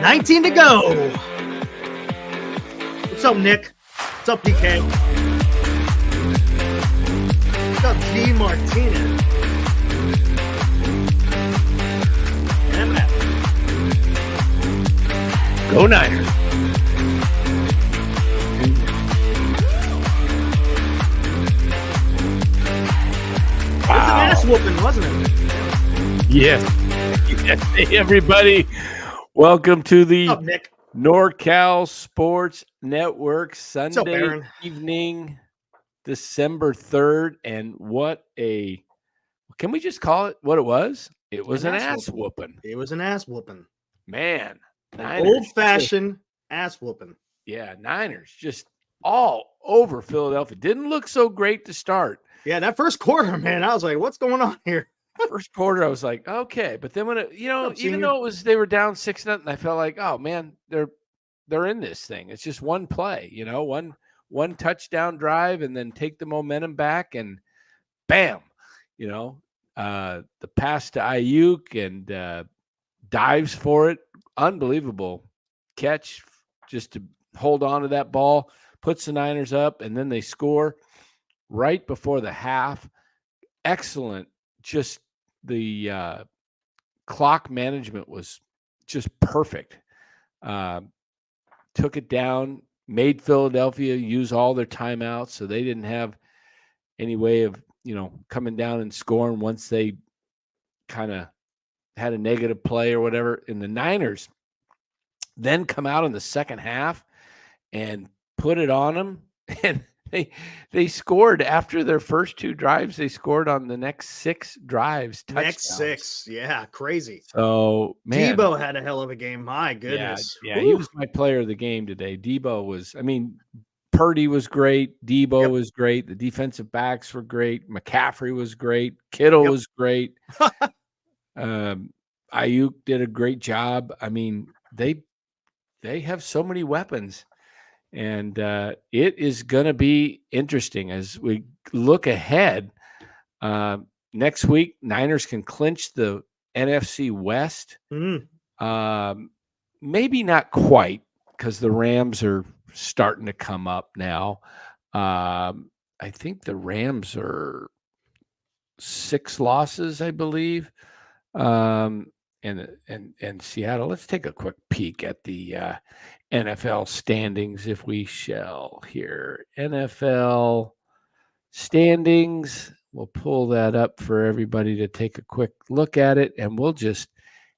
19 to go. What's up, Nick? What's up, PK? What's up, G. Martinez? And Matt. Go Niners. It was an ass whooping, wasn't it? Yes. Hey, everybody. Welcome to the What's up, Nick? NorCal Sports Network What's up, Sunday Aaron? evening, December 3rd. And can we just call it what it was? It was an ass whooping. It was an ass whooping. Man. Old-fashioned ass whooping. Yeah, Niners just all over Philadelphia. Didn't look so great to start. Yeah, that first quarter, man, I was like, what's going on here? First quarter, I was like, okay. But then when even though they were down 6-0, I felt like, oh man, they're in this thing. It's just one play, one touchdown drive, and then take the momentum back, and bam, the pass to Ayuk and dives for it, unbelievable catch, just to hold on to that ball, puts the Niners up, and then they score right before the half. Excellent. Just the clock management was just perfect. Took it down, made Philadelphia use all their timeouts, so they didn't have any way of, coming down and scoring once they kind of had a negative play or whatever. And the Niners then come out in the second half and put it on them, and they scored after their first two drives. They scored on the next 6 drives. Touchdowns. Next 6. Yeah, crazy. So, man. Debo had a hell of a game. My goodness. Yeah, he was my player of the game today. Debo was, Purdy was great. Debo was great. The defensive backs were great. McCaffrey was great. Kittle was great. Ayuk did a great job. They have so many weapons. And it is going to be interesting as we look ahead. Next week, Niners can clinch the NFC West. Maybe not quite, because the Rams are starting to come up now. I think the Rams are 6 losses, I believe. And Seattle. Let's take a quick peek at the NFL standings, if we shall here. NFL standings. We'll pull that up for everybody to take a quick look at it, and we'll just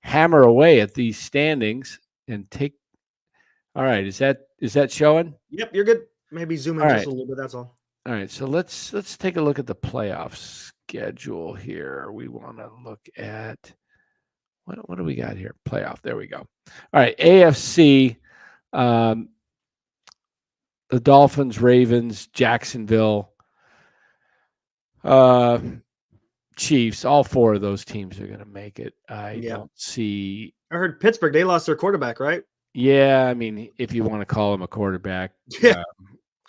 hammer away at these standings and take. All right, is that showing? Yep, you're good. Maybe zoom in just a little bit. That's all. All right, so let's take a look at the playoff schedule here. We want to look at. What do we got here? Playoff. There we go. All right. AFC, the Dolphins, Ravens, Jacksonville, Chiefs. All 4 of those teams are going to make it. I don't see. I heard Pittsburgh, they lost their quarterback, right? Yeah. if you want to call him a quarterback,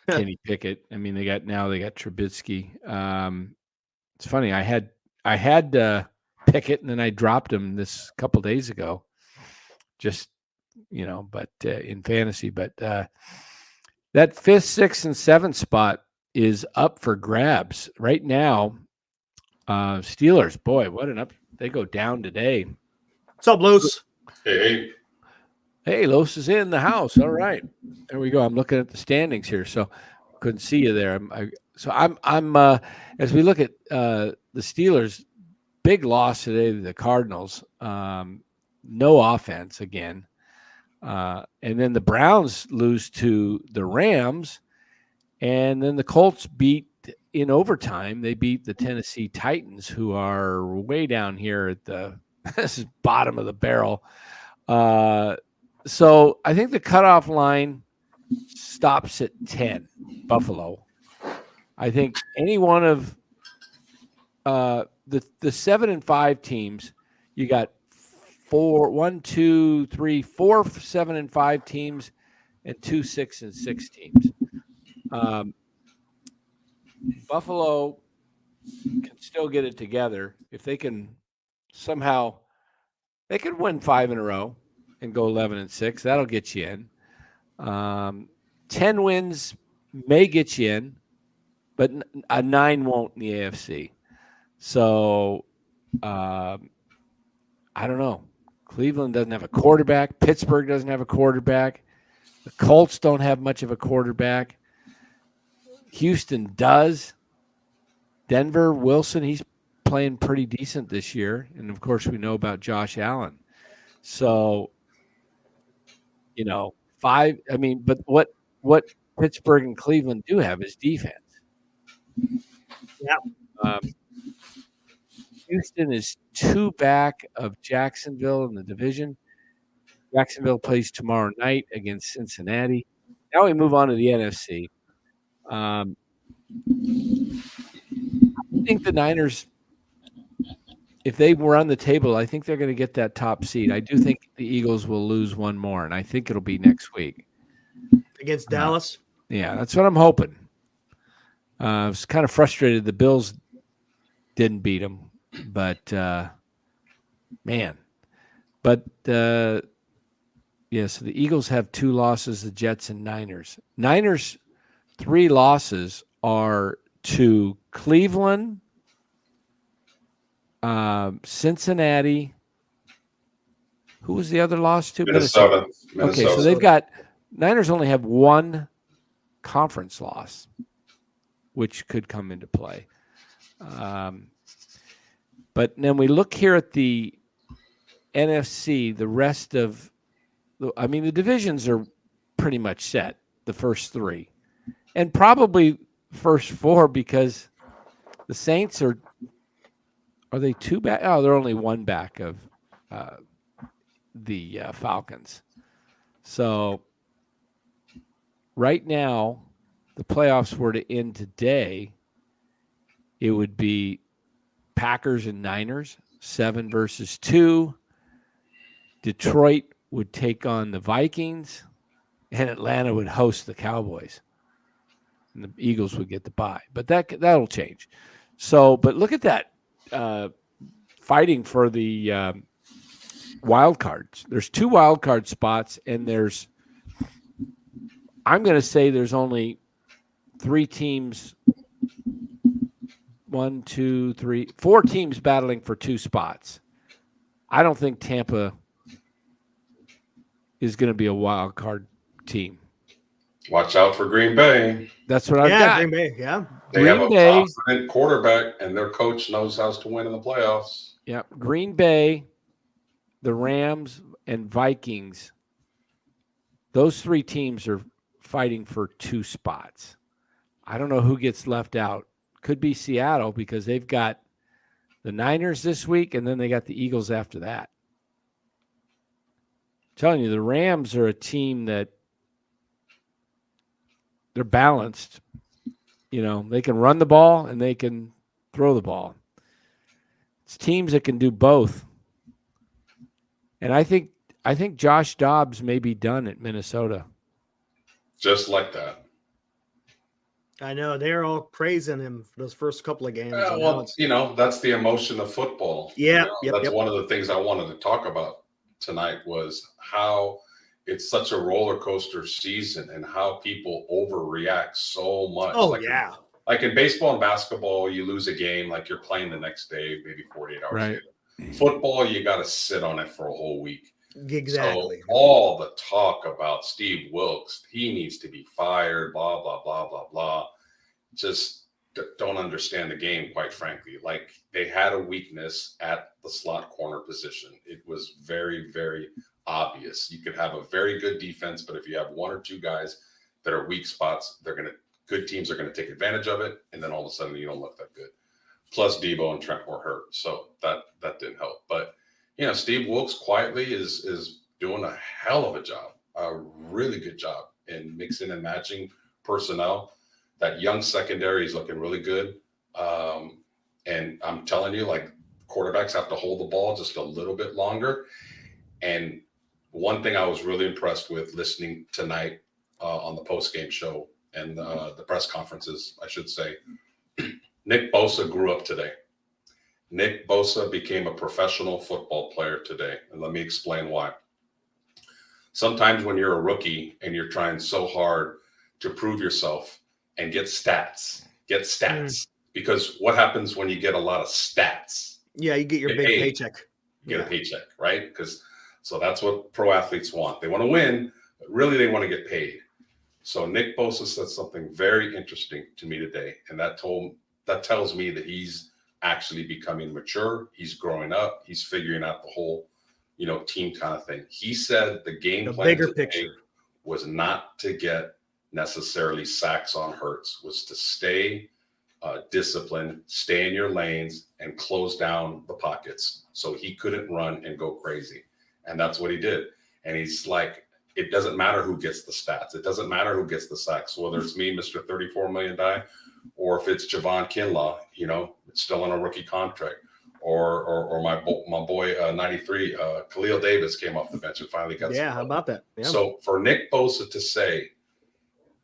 Kenny Pickett. they got Trubisky. It's funny. I had Pickett, and then I dropped him this couple days ago, just but in fantasy. But that 5th, 6th, and 7th spot is up for grabs right now. Steelers, boy, what an up! They go down today. What's up, Los? Hey, Los is in the house. All right, there we go. I'm looking at the standings here, so couldn't see you there. I'm as we look at the Steelers. Big loss today to the Cardinals. No offense again. And then the Browns lose to the Rams. And then the Colts beat in overtime. They beat the Tennessee Titans, who are way down here at the bottom of the barrel. So I think the cutoff line stops at 10, Buffalo. I think any one of the 7 and 5 teams, you got 4, 7 and 5 teams, and 2 6 and 6 teams. Buffalo can still get it together if they can somehow. They could win 5 in a row. and go 11-6. That'll get you in. 10 wins may get you in, but a 9 won't in the AFC. So I don't know. Cleveland doesn't have a quarterback. Pittsburgh doesn't have a quarterback. The Colts don't have much of a quarterback. Houston does. Denver, Wilson, he's playing pretty decent this year. And, of course, we know about Josh Allen. So, but what Pittsburgh and Cleveland do have is defense. Yeah. Houston is 2 back of Jacksonville in the division. Jacksonville plays tomorrow night against Cincinnati. Now we move on to the NFC. I think the Niners, if they were on the table, I think they're going to get that top seed. I do think the Eagles will lose one more, and I think it'll be next week. Against Dallas? Yeah, that's what I'm hoping. I was kind of frustrated the Bills didn't beat them, but man. But so the Eagles have 2 losses, the Jets and Niners. Niners' 3 losses are to Cleveland, Cincinnati. Who was the other loss to? Minnesota. Okay, so they've got Niners only have 1 conference loss, which could come into play. But then we look here at the NFC, the rest of the divisions are pretty much set, the first 3. And probably first 4 because the Saints are they 2 back? Oh, they're only 1 back of the Falcons. So right now, the playoffs were to end today, it would be Packers and Niners, 7 versus 2. Detroit would take on the Vikings, and Atlanta would host the Cowboys. And the Eagles would get the bye. But that'll change. So, but look at that. Fighting for the wild cards. There's 2 wild card spots, and I'm going to say there's only 3 teams. 1, 2, 3, 4 teams battling for 2 spots. I don't think Tampa is going to be a wild card team. Watch out for Green Bay. That's what I've got. Green Bay, yeah. They have a confident quarterback, and their coach knows how to win in the playoffs. Yeah, Green Bay, the Rams, and Vikings. Those 3 teams are fighting for 2 spots. I don't know who gets left out. Could be Seattle because they've got the Niners this week, and then they got the Eagles after that. I'm telling you, the Rams are a team that they're balanced. They can run the ball and they can throw the ball. It's teams that can do both. And I think Josh Dobbs may be done at Minnesota. Just like that. I know. They're all praising him for those first couple of games. That's the emotion of football. Yeah. That's one of the things I wanted to talk about tonight was how it's such a roller coaster season and how people overreact so much. Oh, yeah. Like in baseball and basketball, you lose a game, like you're playing the next day, maybe 48 hours later. Football, you got to sit on it for a whole week. Exactly. So all the talk about Steve Wilkes, he needs to be fired, blah, blah, blah, blah, blah. Just don't understand the game, quite frankly. Like they had a weakness at the slot corner position. It was very, very obvious. You could have a very good defense, but if you have 1 or 2 guys that are weak spots, good teams are going to take advantage of it. And then all of a sudden you don't look that good. Plus Debo and Trent were hurt. So that didn't help. But Steve Wilkes quietly is doing a hell of a job, a really good job in mixing and matching personnel. That young secondary is looking really good. And I'm telling you, like, quarterbacks have to hold the ball just a little bit longer. And one thing I was really impressed with listening tonight on the post-game show and the press conferences, I should say, Nick Bosa grew up today. Nick Bosa became a professional football player today. And let me explain why. sometimes when you're a rookie and you're trying so hard to prove yourself and get stats, because what happens when you get a lot of stats? Yeah, you get your big paycheck. You get a paycheck, right? So that's what pro athletes want. They want to win, but really they want to get paid. So Nick Bosa said something very interesting to me today, and that tells me that he's actually becoming mature. He's growing up. He's figuring out the whole, team kind of thing. He said the game plan bigger today picture was not to get necessarily sacks on Hurts, was to stay disciplined, stay in your lanes, and close down the pockets so he couldn't run and go crazy. And that's what he did. And he's like, it doesn't matter who gets the stats. It doesn't matter who gets the sacks, whether it's me, Mr. 34 million guy, or if it's Javon Kinlaw, it's still on a rookie contract, or my boy 93, Khalil Davis came off the bench and finally got. Yeah, how about that? Yeah. So for Nick Bosa to say,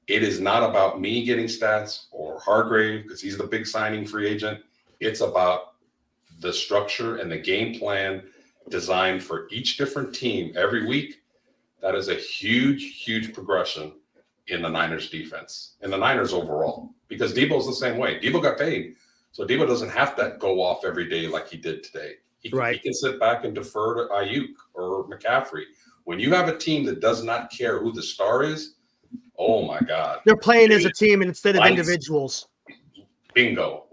it is not about me getting stats or Hargrave because he's the big signing free agent. It's about the structure and the game plan designed for each different team every week. That is a huge, huge progression in the Niners defense and the Niners overall, because Debo's the same way. Debo got paid, so Debo doesn't have to go off every day like he did today. He can sit back and defer to Ayuk or McCaffrey. When you have a team that does not care who the star is, oh my God. They're playing as a team instead of individuals. Bingo.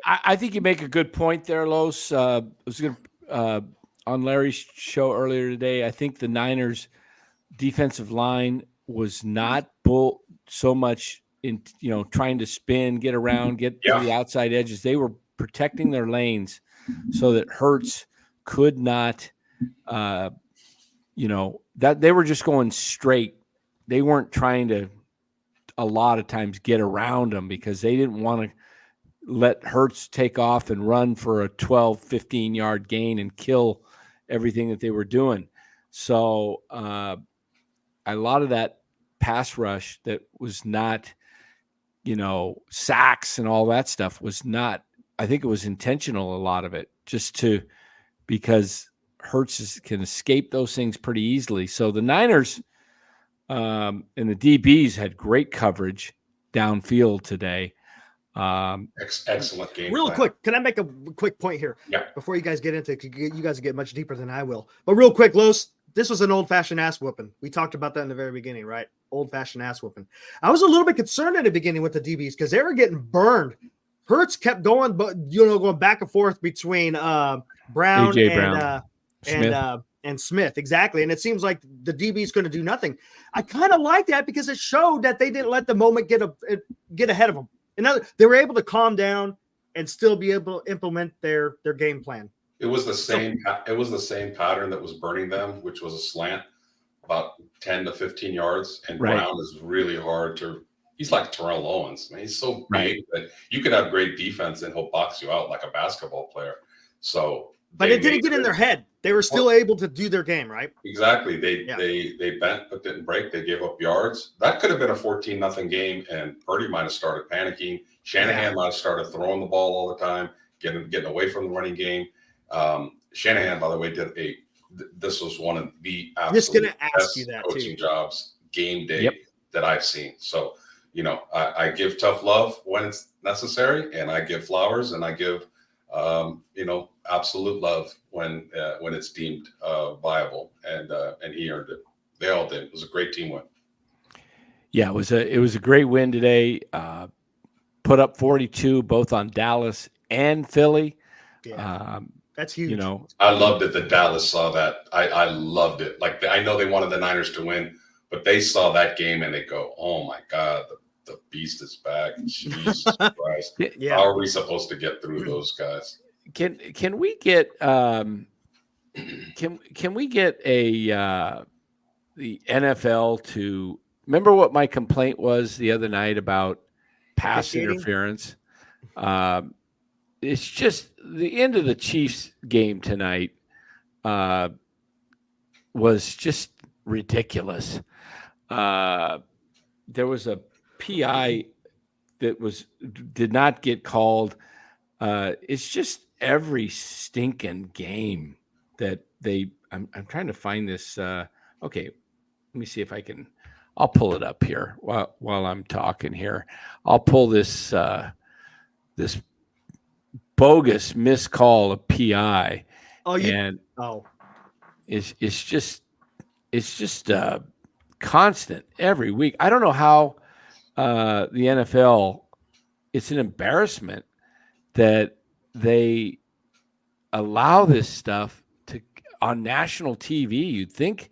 I think you make a good point there, Los. I was going to on Larry's show earlier today. I think the Niners defensive line was not so much in trying to spin, get around, get to the outside edges. They were protecting their lanes so that Hurts could not that they were just going straight. They weren't trying to a lot of times get around them because they didn't want to let Hurts take off and run for a 12, 15-yard gain and kill everything that they were doing. So a lot of that pass rush that was not, sacks and all that stuff was not, I think it was intentional, a lot of it, because Hurts can escape those things pretty easily. So the Niners and the DBs had great coverage downfield today. Excellent game. Real quick, can I make a quick point here? Yeah. Before you guys get into it, you guys get much deeper than I will. But real quick, Los, this was an old-fashioned ass whooping. We talked about that in the very beginning, right? Old-fashioned ass whooping. I was a little bit concerned at the beginning with the DBs because they were getting burned. Hurts kept going, but going back and forth between Brown and Smith, exactly. And it seems like the DB's going to do nothing. I kind of like that because it showed that they didn't let the moment get ahead of them. They were able to calm down and still be able to implement their game plan. It was the same. It was the same pattern that was burning them, which was a slant about 10 to 15 yards. And Brown is really hard to. He's like Terrell Owens. I mean, he's so big that you could have great defense and he'll box you out like a basketball player. So, but it didn't get in their head. They were still able to do their game, right? Exactly. They bent but didn't break. They gave up yards. That could have been a 14-0 game, and Purdy might have started panicking. Shanahan might have started throwing the ball all the time, getting away from the running game. Shanahan, by the way, this was one of the absolute best coaching jobs game day that I've seen. So, I give tough love when it's necessary, and I give flowers, and I give absolute love when it's deemed viable, and he earned it. They all did. It was a great team win. Yeah, it was a great win today. Put up 42 both on Dallas and Philly. Yeah, that's huge. I loved it that Dallas saw that. I loved it. Like, I know they wanted the Niners to win, but they saw that game and they go, "Oh my God, the beast is back!" Jesus Christ! Yeah. How are we supposed to get through those guys? Can we get can we get the NFL to remember what my complaint was the other night about pass interference? It's just the end of the Chiefs game tonight was just ridiculous. There was a PI that did not get called. It's just every stinking game that I'm trying to find this. Okay, Let me see if I can. I'll pull it up here while I'm talking here. I'll pull this this bogus miscall of PI. It's just constant every week. I don't know how the NFL. It's an embarrassment that they allow this stuff on national TV. You'd think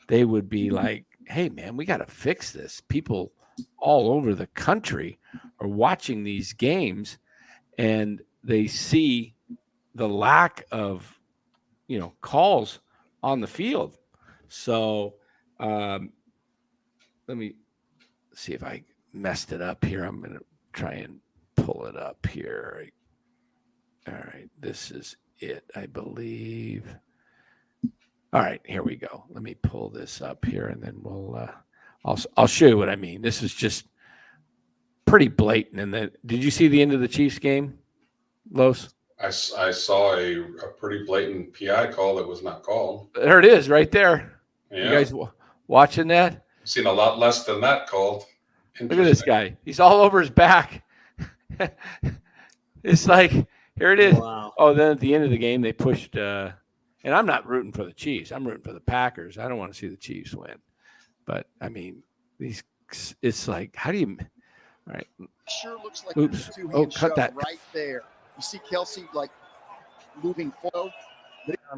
they would be like, hey, man, we got to fix this. People all over the country are watching these games, and they see the lack of, calls on the field. So let me see if I messed it up here. I'm going to try and pull it up here. All right, this is it, I believe. All right, here we go. Let me pull this up here, and then I'll show you what I mean. This is just pretty blatant. And then, did you see the end of the Chiefs game, Los? I saw a pretty blatant PI call that was not called. There it is, right there. Yeah. You guys watching that? I've seen a lot less than that called. Look at this guy. He's all over his back. It's like, here it is. Wow. Oh, then at the end of the game, they pushed. And I'm not rooting for the Chiefs. I'm rooting for the Packers. I don't want to see the Chiefs win. But, I mean, it's like, how do you – all right. Sure looks like oops. Oh, cut that. Right there. You see Kelsey, like, moving forward.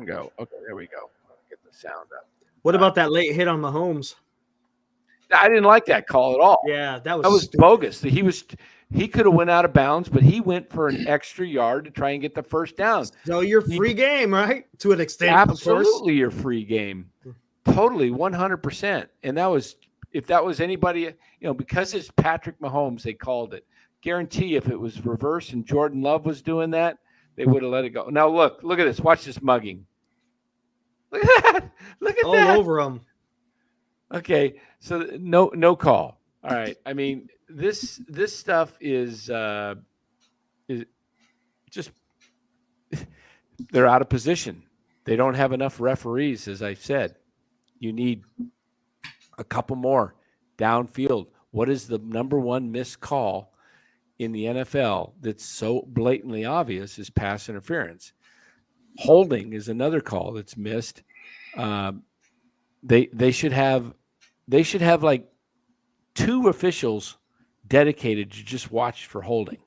Go. Okay, there we go. Get the sound up. What about that late hit on Mahomes? I didn't like that call at all. Yeah, that was bogus. He could have went out of bounds, but he went for an extra yard to try and get the first down. So you're free game, right? To an extent, absolutely, your free game. Totally, 100%. And that was, if that was anybody, because it's Patrick Mahomes, they called it. Guarantee if it was reversed and Jordan Love was doing that, they would have let it go. Now look at this. Watch this mugging. Look at that. Look at that. All over him. Okay, so no call. All right. I mean, this stuff is just they're out of position. They don't have enough referees, as I said. You need a couple more downfield. What is the number one missed call in the NFL that's so blatantly obvious is pass interference? Holding is another call that's missed. They should have like 2 officials dedicated to just watch for holding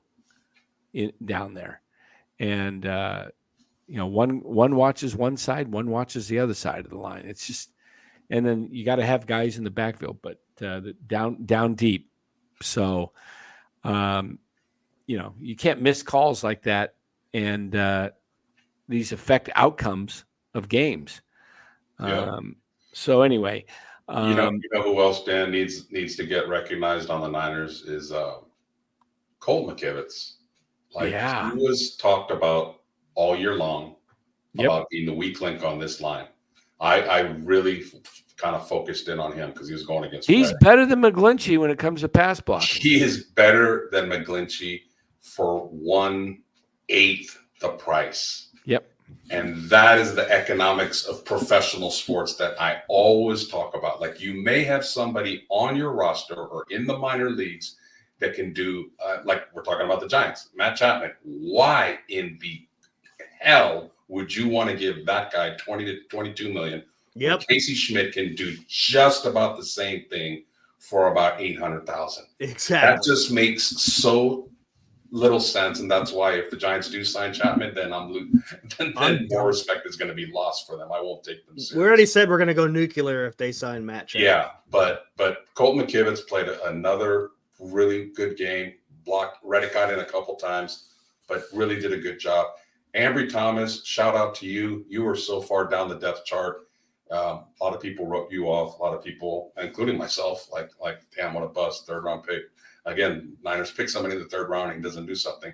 down there. And, one watches one side, one watches the other side of the line. It's just, and then you got to have guys in the backfield, but down deep. So, you can't miss calls like that. And these affect outcomes of games. Yeah. So anyway, you know who else, Dan, needs to get recognized on the Niners is Colt McKivitz. He was talked about all year long about being the weak link on this line. I really kind of focused in on him because he was going against. He's better than McGlinchey when it comes to pass blocking. He is better than McGlinchey for 1/8 the price. Yep. And that is the economics of professional sports that I always talk about. Like, you may have somebody on your roster or in the minor leagues that can do, like we're talking about the Giants, Matt Chapman. Why in the hell would you want to give that guy $20 to $22 million? Yep. Casey Schmidt can do just about the same thing for about $800,000. Exactly. That just makes so little sense, and that's why if the Giants do sign Chapman, then then more respect is going to be lost for them. I won't take them seriously. We already said we're going to go nuclear if they sign Matt Chapman. Yeah, but Colt McKivitz played another really good game. Blocked Reddick got in a couple times, but really did a good job. Ambry Thomas, shout out to you. You were so far down the depth chart. A lot of people wrote you off. A lot of people, including myself, like damn, what a bust, 3rd round pick. Again, Niners pick somebody in the 3rd round and he doesn't do something.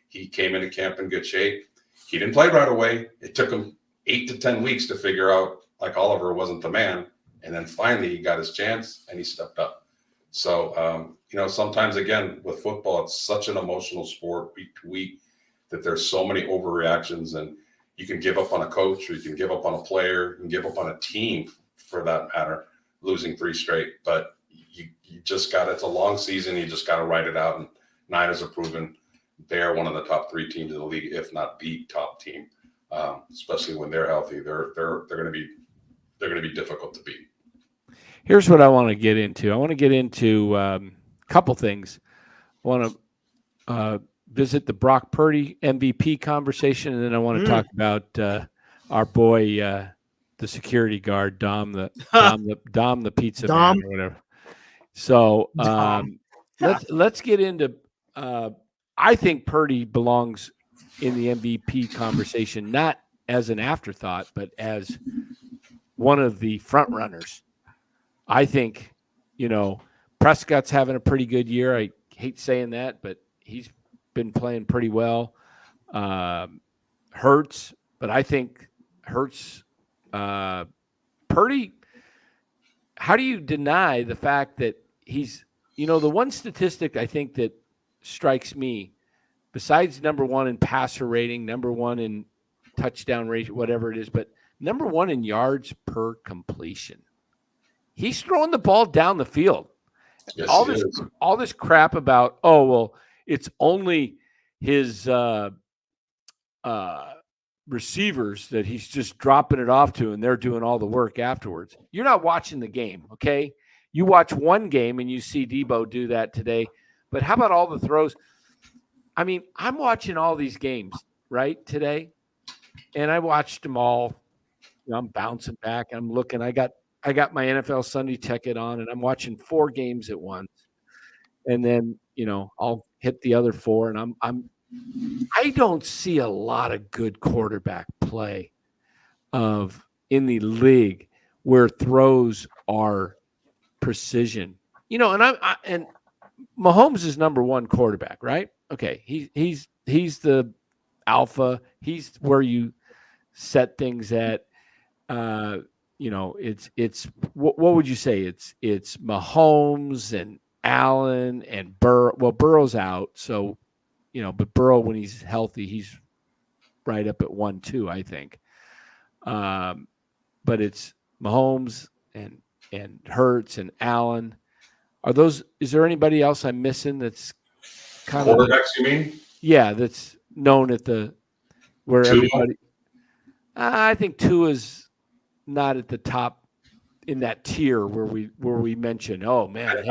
He came into camp in good shape. He didn't play right away. It took him 8 to 10 weeks to figure out, like, Oliver wasn't the man. And then finally he got his chance and he stepped up. So, sometimes, again, with football, it's such an emotional sport week to week that there's so many overreactions, and you can give up on a coach, or you can give up on a player, you can give up on a team for that matter. losing 3 straight. But you just got, it's a long season. You just got to write it out. And Niners have proven they're one of the top 3 teams in the league, if not the top team. Especially when they're healthy, they're going to be difficult to beat. Here's what I want to get into. I want to get into a couple things. I want to visit the Brock Purdy MVP conversation, and then I want to talk about our boy, the security guard, Dom the pizza man or whatever. So let's get into. I think Purdy belongs in the MVP conversation, not as an afterthought, but as one of the front runners. I think, Prescott's having a pretty good year. I hate saying that, but he's been playing pretty well. Hurts, but I think Hurts, Purdy, how do you deny the fact that he's, the one statistic I think that strikes me, besides number 1 in passer rating, number 1 in touchdown rate, whatever it is, but number 1 in yards per completion. He's throwing the ball down the field. Yes, all this crap about, it's only his receivers that he's just dropping it off to, and they're doing all the work afterwards. You're not watching the game, okay? You watch one game and you see Debo do that today. But how about all the throws? I mean, I'm watching all these games, right, today, and I watched them all. I'm bouncing back. I'm looking. I got my NFL Sunday ticket on, and I'm watching 4 games at once. And then, I'll hit the other 4, and I don't see a lot of good quarterback play in the league where throws are precision. And Mahomes is number 1 quarterback, right? Okay, he's the alpha. He's where you set things at. It's what would you say? It's Mahomes and Allen and Burrow. Well, Burrow's out, so but Burrow, when he's healthy, he's right up at 1-2, I think. But it's Mahomes and Hurts and Allen. Is there anybody else I'm missing that's kind of quarterbacks? You mean? Yeah, that's known at where Tua? everybody. I think Tua is not at the top in that tier where we mention. Oh man,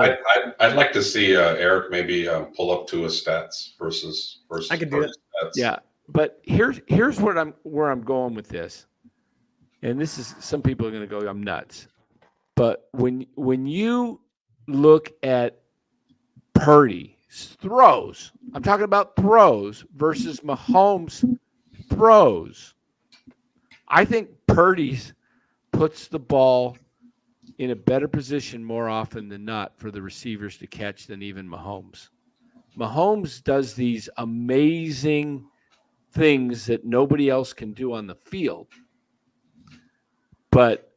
I'd like to see Eric maybe pull up Tua's stats versus. I could do it. Stats. Yeah, but here's where I'm going with this, and this is, some people are going to go, I'm nuts, but when you look at Purdy's throws, I'm talking about throws versus Mahomes throws. I think Purdy's puts the ball in a better position more often than not for the receivers to catch than even Mahomes. Mahomes does these amazing things that nobody else can do on the field. But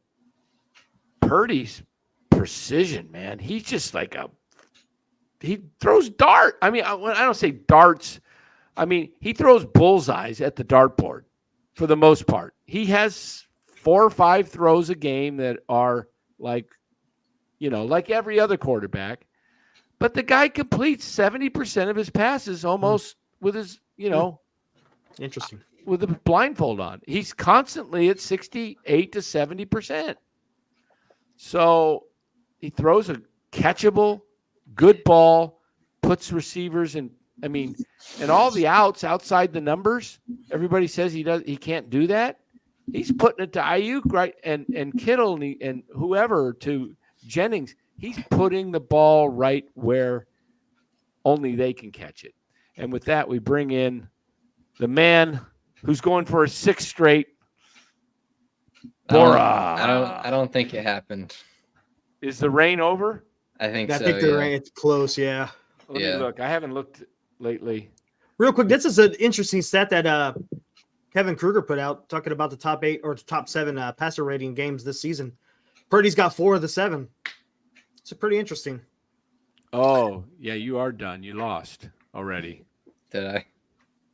Purdy's precision, man, he's just like he throws dart. I mean, I don't say darts. I mean, he throws bullseyes at the dartboard for the most part. He has 4 or 5 throws a game that are like every other quarterback. But the guy completes 70% of his passes almost with his, interesting, with a blindfold on. He's constantly at 68 to 70%. So he throws a catchable, good ball, puts receivers in. I mean, and all the outs outside the numbers, everybody says he can't do that. He's putting it to Ayuk, right, and Kittle and whoever, to Jennings. He's putting the ball right where only they can catch it. And with that, we bring in the man who's going for a 6th straight. Bora. I don't think it happened. Is the rain over? I think so. I think the rain, it's close, yeah. Let me look. I haven't looked lately. Real quick, this is an interesting stat that Kevin Kruger put out, talking about the top 8 or the top 7 passer rating games this season. Purdy's got 4 of the 7. It's pretty interesting. Oh, yeah, you are done. You lost already. Did I?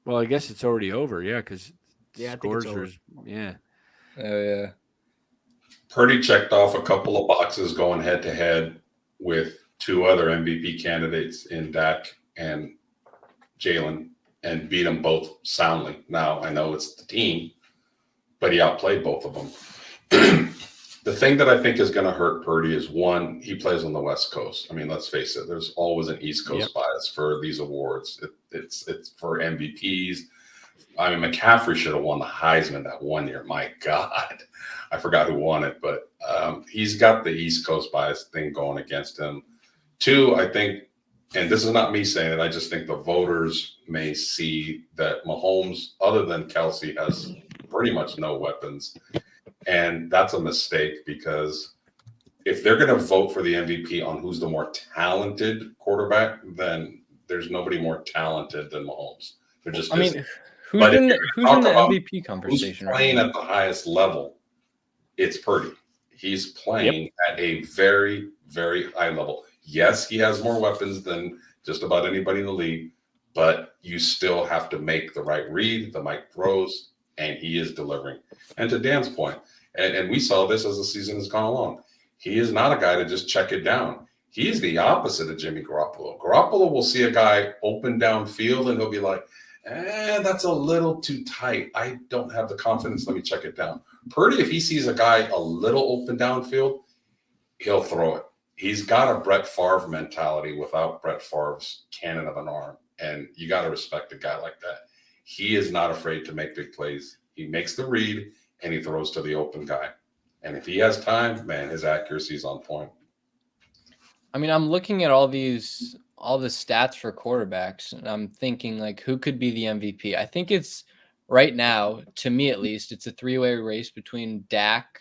Well, I guess it's already over, yeah, because I think it's over. yeah. Oh, yeah. Purdy checked off a couple of boxes going head to head with two other MVP candidates in Dak and Jalen and beat them both soundly. Now, I know it's the team, but he outplayed both of them. The thing that I think is going to hurt Purdy is, one, he plays on the West Coast. I mean, let's face it, there's always an East Coast bias for these awards. It's for MVPs. I mean, McCaffrey should have won the Heisman that one year. My God, I forgot who won it, but he's got the East Coast bias thing going against him. Two, I think, and this is not me saying it, I just think the voters may see that Mahomes, other than Kelsey, has pretty much no weapons. And that's a mistake, because if they're going to vote for the MVP on who's the more talented quarterback, then there's nobody more talented than Mahomes. They're just, I mean, who's in the MVP conversation? Who's playing at the highest level? It's Purdy. He's playing at a very, very high level. Yes, he has more weapons than just about anybody in the league, but you still have to make the right read, the right throws, and he is delivering. And to Dan's point, and we saw this as the season has gone along, he is not a guy to just check it down. He's the opposite of Jimmy Garoppolo. Garoppolo will see a guy open downfield and he'll be like, that's a little too tight. I don't have the confidence. Let me check it down. Purdy, if he sees a guy a little open downfield, he'll throw it. He's got a Brett Favre mentality without Brett Favre's cannon of an arm. And you got to respect a guy like that. He is not afraid to make big plays. He makes the read and he throws to the open guy. And if he has time, man, his accuracy is on point. I mean, I'm looking at all the stats for quarterbacks, and I'm thinking, like, who could be the MVP? I think it's, right now, to me at least, it's a three-way race between Dak,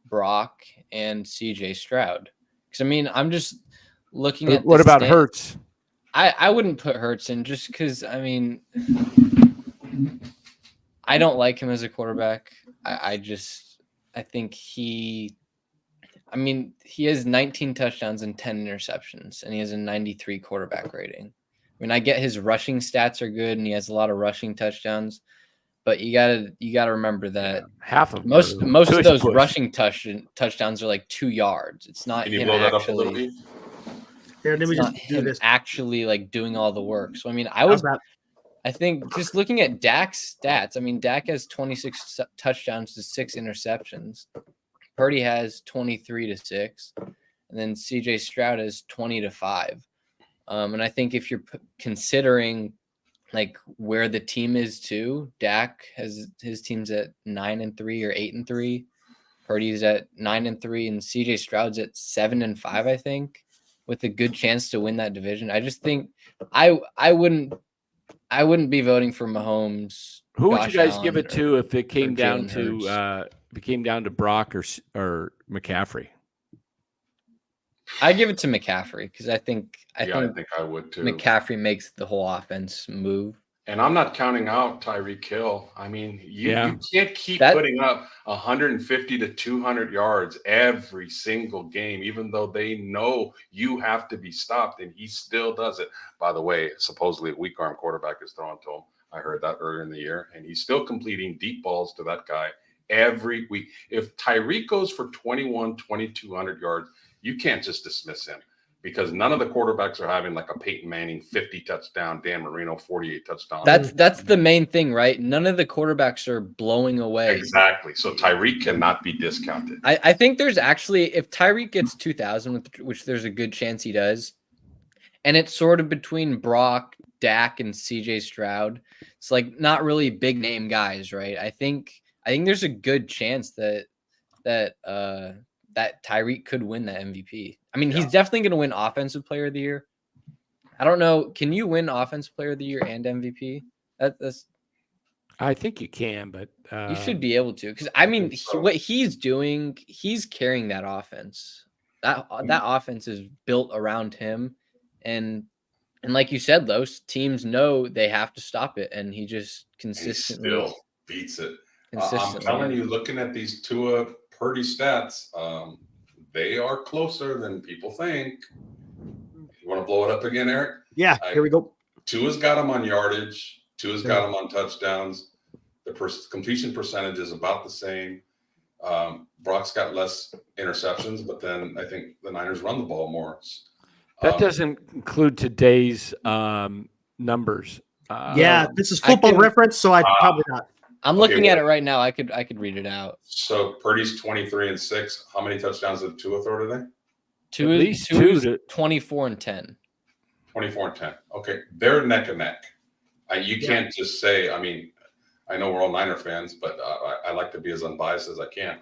Brock, and CJ Stroud. Because, I mean, I'm just looking at what about Hurts? I wouldn't put Hurts in, just because, I mean, I don't like him as a quarterback. I think he has 19 touchdowns and 10 interceptions, and he has a 93 quarterback rating. I mean, I get his rushing stats are good, and he has a lot of rushing touchdowns, but you gotta remember that half of most of those rushing touchdowns are like 2 yards. It's not Can you him blow that actually. up a little bit? Here, let me It's not just do him this. actually like doing all the work. So I mean, How's that? I think just looking at Dak's stats, I mean, Dak has 26 touchdowns to 6 interceptions. Purdy has 23-6, and then CJ Stroud has 20-5. And I think if you're considering like where the team is too, Dak has his team's at 9-3 or 8-3. Purdy's at 9-3, and CJ Stroud's at 7-5, I think, with a good chance to win that division. I just think I wouldn't be voting for Mahomes. Who would Josh you guys Allen, give it to if it came down Jalen to Brock or McCaffrey? I give it to McCaffrey because I think I think I would too. McCaffrey makes the whole offense move. And I'm not counting out Tyreek Hill. I mean, you can't keep putting up 150 to 200 yards every single game, even though they know you have to be stopped, and he still does it. By the way, supposedly a weak arm quarterback is throwing to him. I heard that earlier in the year, and he's still completing deep balls to that guy every week. If Tyreek goes for 2,200 yards, you can't just dismiss him, because none of the quarterbacks are having like a Peyton Manning 50 touchdown, Dan Marino 48 touchdown. That's the main thing, right? None of the quarterbacks are blowing away. Exactly. So Tyreek cannot be discounted. I think there's actually, if Tyreek gets 2,000, which there's a good chance he does, and it's sort of between Brock, Dak, and CJ Stroud. It's like not really big name guys, right? I think there's a good chance that Tyreek could win that MVP. I mean, he's definitely going to win Offensive Player of the Year. I don't know. Can you win Offensive Player of the Year and MVP? That's. I think you can, but you should be able to, because I mean, what he's doing, he's carrying that offense. That offense is built around him, and like you said, those teams know they have to stop it, and he just consistently still beats it. I'm telling you, looking at these Tua Purdy stats, they are closer than people think. You want to blow it up again, Eric? Yeah, here we go. Tua's got him on yardage. Tua's got him on touchdowns. The completion percentage is about the same. Brock's got less interceptions, but then I think the Niners run the ball more. That doesn't include today's numbers. Yeah, this is Football Reference, so I probably not. I'm looking at it right now. I could read it out. So Purdy's 23-6. How many touchdowns did Tua throw today? Two is 24-10. 24-10. Okay, they're neck and neck. You can't just say. I mean, I know we're all Niner fans, but I like to be as unbiased as I can.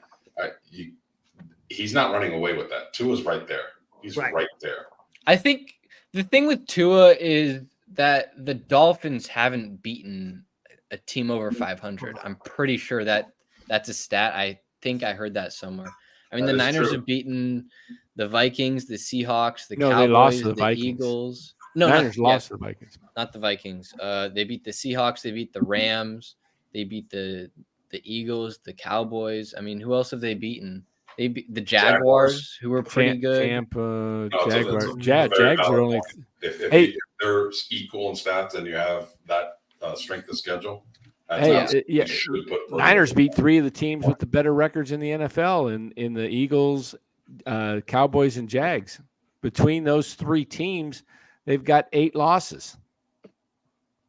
He's not running away with that. Tua's right there. He's right there. I think the thing with Tua is that the Dolphins haven't beaten a team over 500. I'm pretty sure that's a stat. I think I heard that somewhere. I mean, the Niners have beaten the Vikings, the Seahawks, the Cowboys, they lost to the Vikings. Eagles. No, Niners lost to the Vikings. Not the Vikings. They beat the Seahawks. They beat the Rams. They beat the Eagles, the Cowboys. I mean, who else have they beaten? They beat the Jaguars, who were pretty good. Tampa, Jaguars. Jags are only. If they're equal in stats and you have that strength of schedule. Niners beat 3 of the teams with the better records in the NFL in the Eagles, Cowboys, and Jags. Between those 3 teams, they've got 8 losses.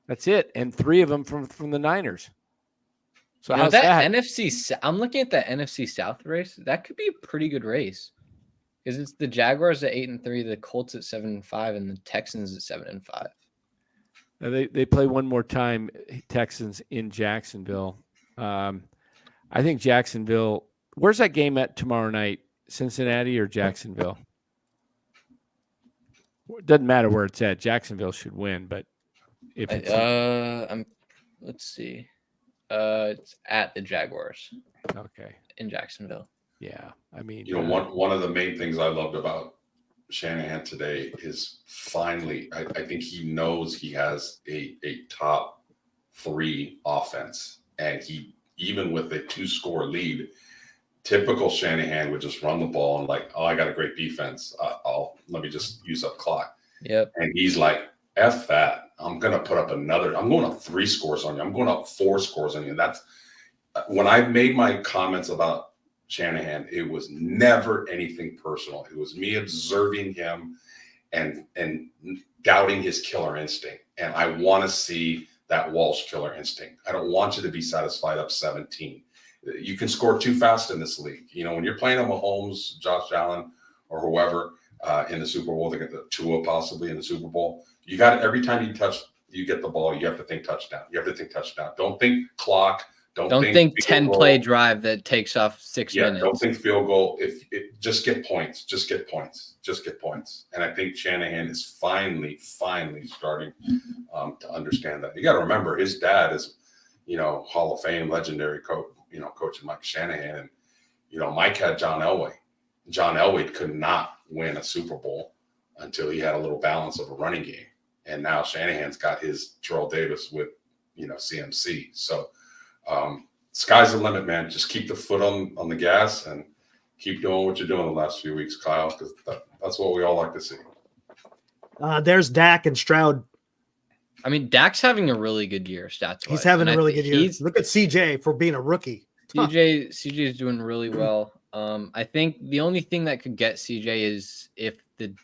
That's it, and 3 of them from the Niners. So how's that? NFC? I'm looking at that NFC South race. That could be a pretty good race because it's the Jaguars at 8-3, the Colts at 7-5, and the Texans at 7-5. They play one more time, Texans in Jacksonville. I think Jacksonville. Where's that game at tomorrow night? Cincinnati or Jacksonville? It doesn't matter where it's at. Jacksonville should win, but if it's let's see. It's at the Jaguars. Okay. In Jacksonville. Yeah. I mean, one of the main things I loved about Shanahan today is finally, I think he knows he has a top 3 offense. And he, even with a 2-score lead, typical Shanahan would just run the ball and like, oh, I got a great defense. Let me just use up clock. Yep. And he's like, F that. I'm going to put up another. I'm going up 3 scores on you. I'm going up 4 scores on you. That's when I made my comments about Shanahan, it was never anything personal. It was me observing him and doubting his killer instinct. And I want to see that Walsh killer instinct. I don't want you to be satisfied up 17. You can score too fast in this league. You know, when you're playing a Mahomes, Josh Allen, or whoever in the Super Bowl, they get the Tua possibly in the Super Bowl. You got every time you get the ball, you have to think touchdown. You have to think touchdown. Don't think clock. Don't think 10-play drive that takes off 6 minutes. Don't think field goal. Just get points. Just get points. And I think Shanahan is finally starting to understand that. You got to remember, his dad is, Hall of Fame legendary coach, coaching Mike Shanahan. And, Mike had John Elway. John Elway could not win a Super Bowl until he had a little balance of a running game. And now Shanahan's got his Terrell Davis with, CMC. So sky's the limit, man. Just keep the foot on the gas and keep doing what you're doing the last few weeks, Kyle, because that's what we all like to see. There's Dak and Stroud. I mean, Dak's having a really good year stats-wise. He's having a really good year. Look at CJ for being a rookie. CJ is doing really well. I think the only thing that could get CJ is if the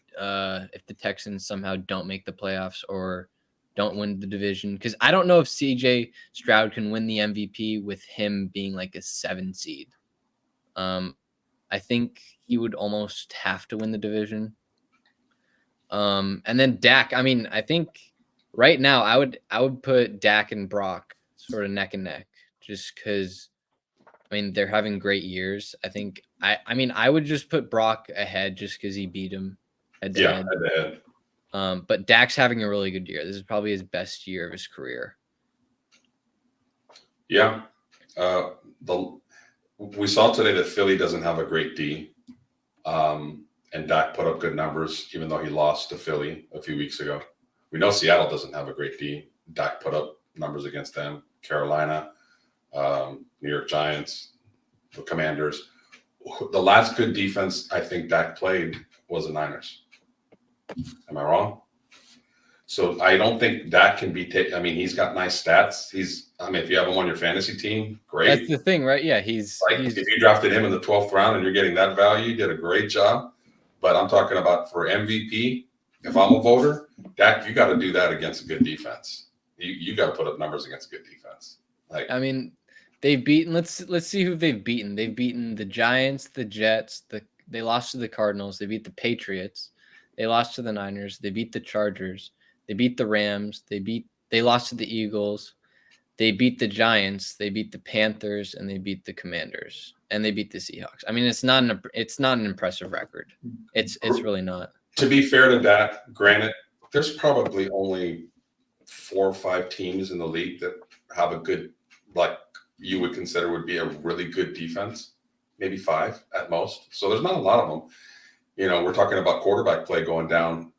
Texans somehow don't make the playoffs or don't win the division, because I don't know if CJ Stroud can win the MVP with him being like a 7 seed. I think he would almost have to win the division. And then Dak, I mean, I think right now I would put Dak and Brock sort of neck and neck, just because they're having great years. I think I would just put Brock ahead just because he beat him head to head. But Dak's having a really good year. This is probably his best year of his career. Yeah. We saw today that Philly doesn't have a great D. And Dak put up good numbers, even though he lost to Philly a few weeks ago. We know Seattle doesn't have a great D. Dak put up numbers against them. Carolina, New York Giants, the Commanders. The last good defense I think Dak played was the Niners. Am I wrong? So I don't think that can be taken. I mean, he's got nice stats. If you have him on your fantasy team, great. That's the thing, right? Yeah, he's if you drafted him in the 12th round and you're getting that value, you did a great job. But I'm talking about for MVP. If I'm a voter, Dak, you got to do that against a good defense. You got to put up numbers against a good defense. I mean, they've beaten. Let's see who they've beaten. They've beaten the Giants, the Jets. They lost to the Cardinals. They beat the Patriots. They lost to the Niners. They beat the Chargers. They beat the Rams. They lost to the Eagles. They beat the Giants. They beat the Panthers, and they beat the Commanders, and they beat the Seahawks. I mean, it's not an impressive record. It's really not. To be fair to Dak, granted, there's probably only 4 or 5 teams in the league that have a good, like you would consider would be a really good defense, maybe 5 at most. So there's not a lot of them. We're talking about quarterback play going down.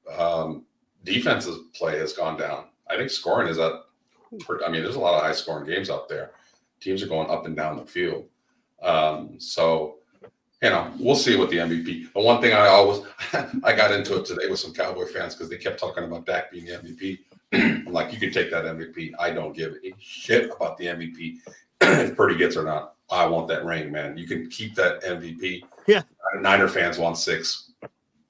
Defensive play has gone down. I think scoring is up. I mean, there's a lot of high scoring games out there. Teams are going up and down the field. We'll see what the MVP. But one thing I got into it today with some Cowboy fans because they kept talking about Dak being the MVP. I'm like, you can take that MVP. I don't give a shit about the MVP if Purdy gets or not. I want that ring, man. You can keep that MVP. Yeah. Niner fans want 6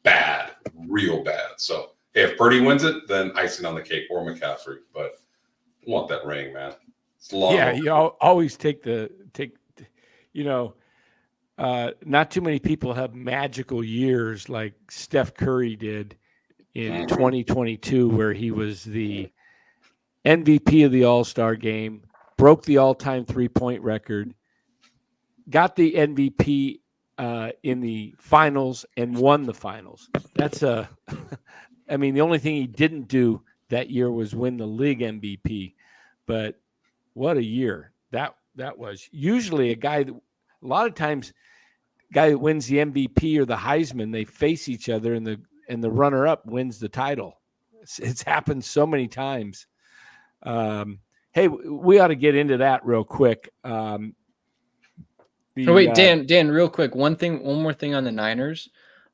bad, real bad. So if Purdy wins it, then icing on the cake or McCaffrey. But I want that ring, man. It's long. Yeah, you always take. Not too many people have magical years like Steph Curry did in 2022, where he was the MVP of the All-Star game, broke the all-time three-point record, got the MVP in the finals, and won the finals. The only thing he didn't do that year was win the league MVP. But what a year that was. Usually a lot of times guy that wins the MVP or the Heisman, they face each other and the runner-up wins the title. It's happened so many times. Hey, we ought to get into that real quick. Dan, real quick. One more thing on the Niners.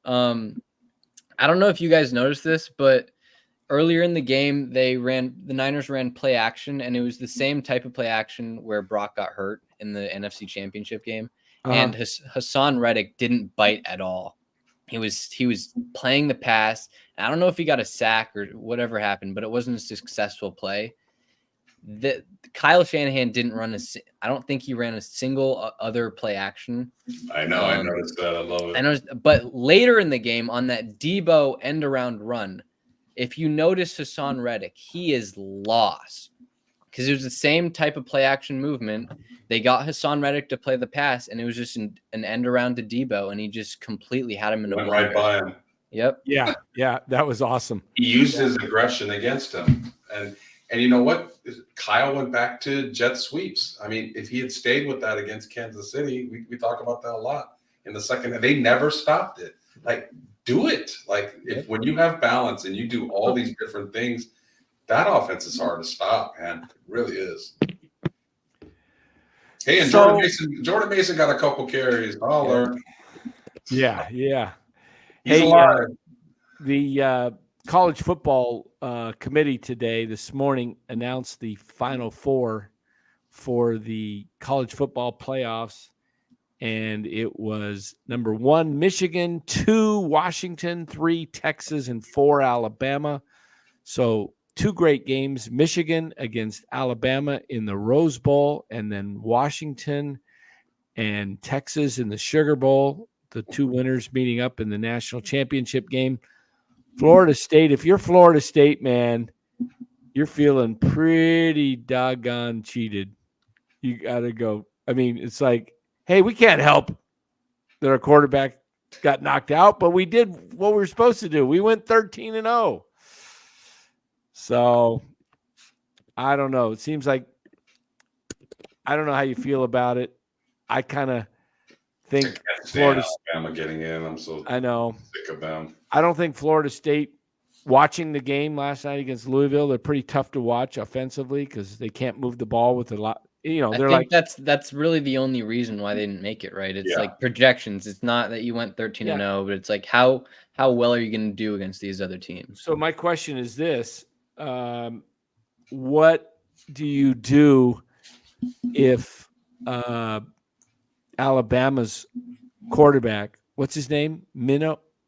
I don't know if you guys noticed this, but earlier in the game, the Niners ran play action, and it was the same type of play action where Brock got hurt in the NFC Championship game. And Hassan Reddick didn't bite at all. He was playing the pass. I don't know if he got a sack or whatever happened, but it wasn't a successful play. Kyle Shanahan didn't run I don't think he ran a single other play action. I know. I noticed that. I love it. But later in the game on that Debo end around run, if you notice Hassan Reddick, he is lost because it was the same type of play action movement. They got Hassan Reddick to play the pass, and it was just an end around to Debo, and he just completely had him in a went right by him. Yep. Yeah, that was awesome. He used his aggression against him, and you know what? Kyle went back to jet sweeps. I mean, if he had stayed with that against Kansas City, we talk about that a lot in the second. They never stopped it. Like, do it. Like, when you have balance and you do all these different things, that offense is hard to stop, man. It really is. Hey, and Jordan Mason got a couple carries. I'll learn. Yeah. He's alive. The college football committee this morning announced the Final Four for the college football playoffs, and it was number 1, Michigan, 2, Washington, 3, Texas, and 4, Alabama. So 2 great games, Michigan against Alabama in the Rose Bowl, and then Washington and Texas in the Sugar Bowl, the 2 winners meeting up in the national championship game. Florida State, if you're Florida State, man, you're feeling pretty doggone cheated. You got to go. I mean, it's like, hey, we can't help that our quarterback got knocked out, but we did what we were supposed to do. We went 13-0. So I don't know. It seems like I don't know how you feel about it. I kind of think Florida Alabama getting in. I'm so I know sick of them. I don't think Florida State watching the game last night against Louisville, they're pretty tough to watch offensively because they can't move the ball with a lot. They're like that's really the only reason why they didn't make it, right? It's like projections. It's not that you went 13-0, but it's like how well are you going to do against these other teams? So my question is this: what do you do if Alabama's quarterback, what's his name?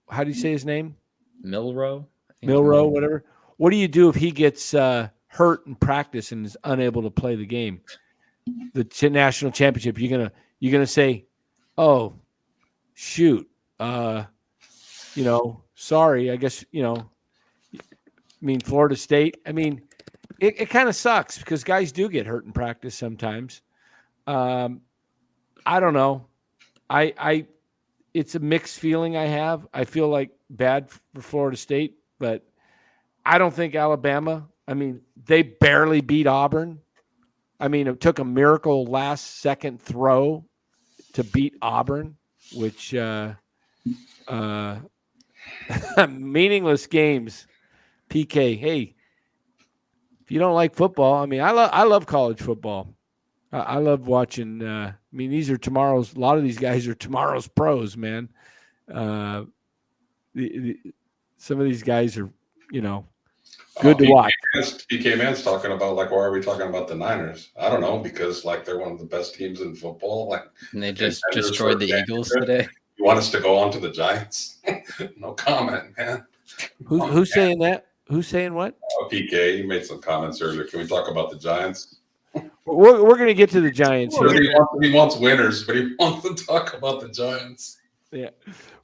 How do you say his name? Milrow, whatever. What do you do if he gets hurt in practice and is unable to play the game, the national championship? You're gonna say, "Oh, shoot, sorry. I guess Florida State. It kind of sucks because guys do get hurt in practice sometimes. I don't know. It's a mixed feeling I have. I feel like bad for Florida State, but I don't think Alabama. They barely beat Auburn. It took a miracle last second throw to beat Auburn, which meaningless games. PK, hey, if you don't like football, I love college football. I love watching. These are tomorrow's. A lot of these guys are tomorrow's pros, man. Some of these guys are, good to watch. PK Man's talking about why are we talking about the Niners? I don't know, because they're one of the best teams in football. And they just destroyed the Eagles today. You want us to go on to the Giants? No comment, man. Who's saying that? Who's saying what? PK, you made some comments earlier. Can we talk about the Giants? We're going to get to the Giants here. He wants winners, but he wants to talk about the Giants. Yeah.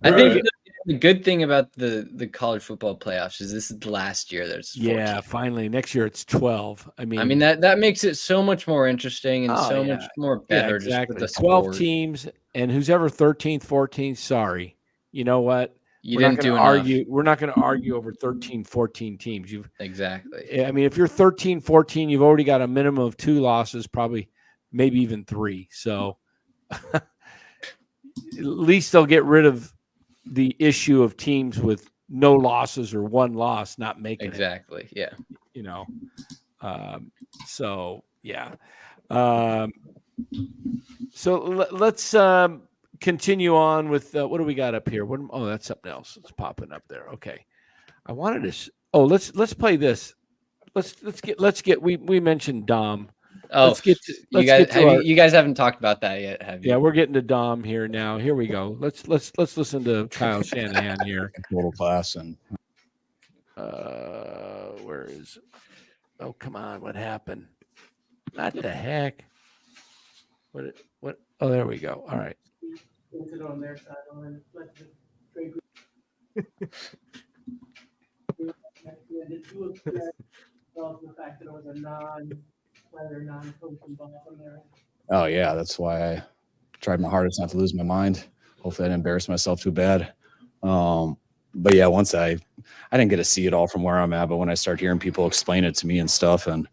I think the good thing about the college football playoffs is this is the last year there's 14. Yeah, finally. Next year it's 12. That makes it so much more interesting and much more better. Yeah, exactly. Just 12 teams, and who's ever 13th, 14th, sorry. You know what? We're not going to argue over 13, 14 teams. Exactly. If you're 13, 14, you've already got a minimum of 2 losses, probably maybe even 3. So at least they'll get rid of the issue of teams with no losses or 1 loss not making it. Exactly. Yeah. So yeah. So let's continue on with what do we got up here? That's something else. It's popping up there. Okay. I wanted to. Let's play this. Let's get. We mentioned Dom. You guys haven't talked about that yet, have you? Yeah, we're getting to Dom here now. Here we go. Let's listen to Kyle Shanahan here. Total class and. Where is? Oh, come on! What happened? What the heck? What? Oh, there we go. All right. It on their side and let the trade the fact that it was a non-coach involved in there. Oh yeah, that's why I tried my hardest not to lose my mind. Hopefully, I didn't embarrass myself too bad. But yeah, once I didn't get to see it all from where I'm at, but when I start hearing people explain it to me and stuff, and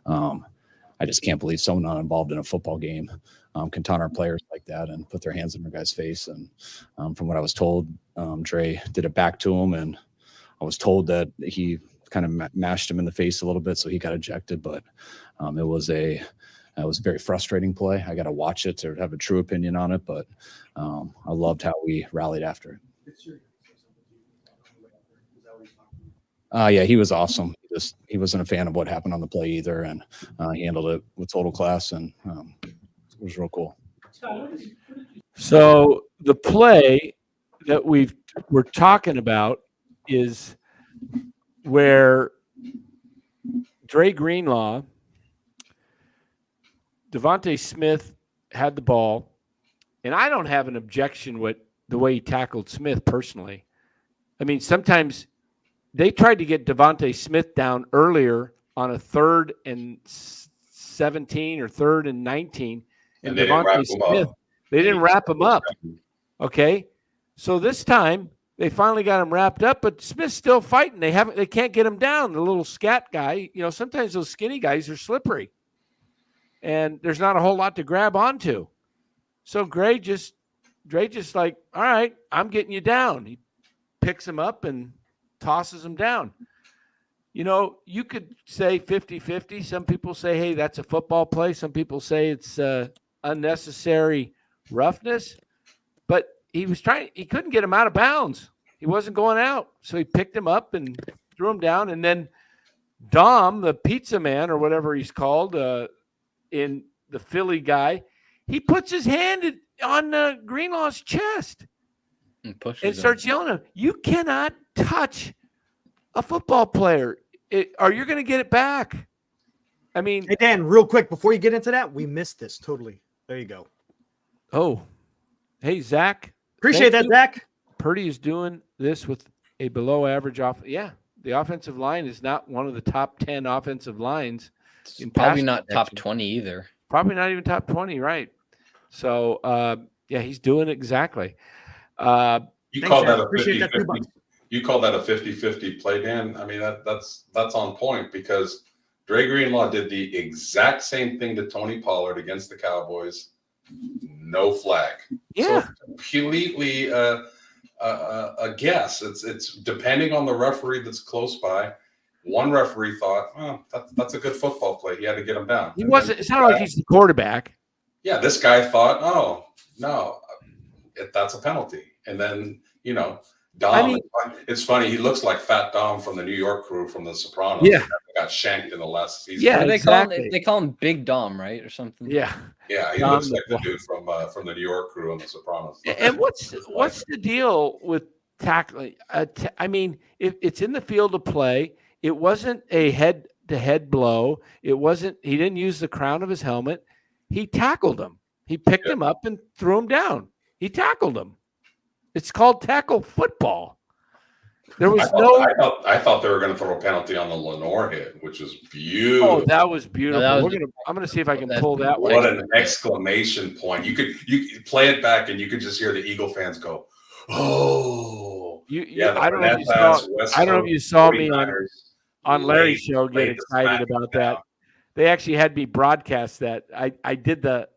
I just can't believe someone not involved in a football game can taunt our players like that and put their hands in their guy's face. And from what I was told, Dre did it back to him, and I was told that he kind of mashed him in the face a little bit, so he got ejected. But it was a very frustrating play. I got to watch it to have a true opinion on it, but I loved how we rallied after it. Yeah, he was awesome. He wasn't a fan of what happened on the play either, and he handled it with total class, and it was real cool. So the play that we're talking about is where Dre Greenlaw, Devontae Smith had the ball, and I don't have an objection with the way he tackled Smith personally. Sometimes they tried to get Devontae Smith down earlier on a 3rd and 17 or 3rd and 19, and Devontae Smith, they didn't wrap him up. Okay, so this time they finally got him wrapped up, but Smith's still fighting. They can't get him down. The little scat guy, sometimes those skinny guys are slippery, and there's not a whole lot to grab onto. So Dre just like, all right, I'm getting you down. He picks him up and tosses him down. You could say 50-50. Some people say, hey, that's a football play. Some people say it's unnecessary roughness. But he couldn't get him out of bounds. He wasn't going out. So he picked him up and threw him down. And then Dom, the pizza man or whatever he's called, in the Philly guy, he puts his hand on Greenlaw's chest and starts yelling at him, "You cannot touch a football player, or you're going to get it back." I mean, hey Dan, real quick before you get into that, we missed this totally. There you go. Oh, hey Zach, Appreciate that, Zach. Purdy is doing this with a below average the offensive line is not one of the top 10 offensive lines. Probably not top 20 either. Probably not even top 20, right? So, he's doing it exactly. You call that a 50-50. You call that a 50-50 play, Dan? I mean, that's on point because Dre Greenlaw did the exact same thing to Tony Pollard against the Cowboys. No flag. Yeah. So completely a guess. It's depending on the referee that's close by. One referee thought, "Oh, that's a good football play. He had to get him down." It's not like he's the quarterback. Yeah, this guy thought, "Oh no, that's a penalty." And then Dom. It's funny. He looks like Fat Dom from the New York Crew from The Sopranos. Yeah, got shanked in the last season. Yeah, they call him Big Dom, right, or something. Yeah, yeah. He looks like the dude from the New York Crew on The Sopranos. And what's the deal with tackling? I mean, if it's in the field of play, it wasn't a head-to-head blow. It wasn't. He didn't use the crown of his helmet. He tackled him. He picked him up and threw him down. He tackled him. It's called tackle football. There was I thought they were going to throw a penalty on the Lenore hit, which was beautiful. Oh, that was beautiful. I'm gonna see if I can pull that one. What an exclamation point! You could play it back, and you could just hear the Eagle fans go, "Oh!" I don't know if you saw me on Larry's show get excited about that. They actually had me broadcast that. I did the.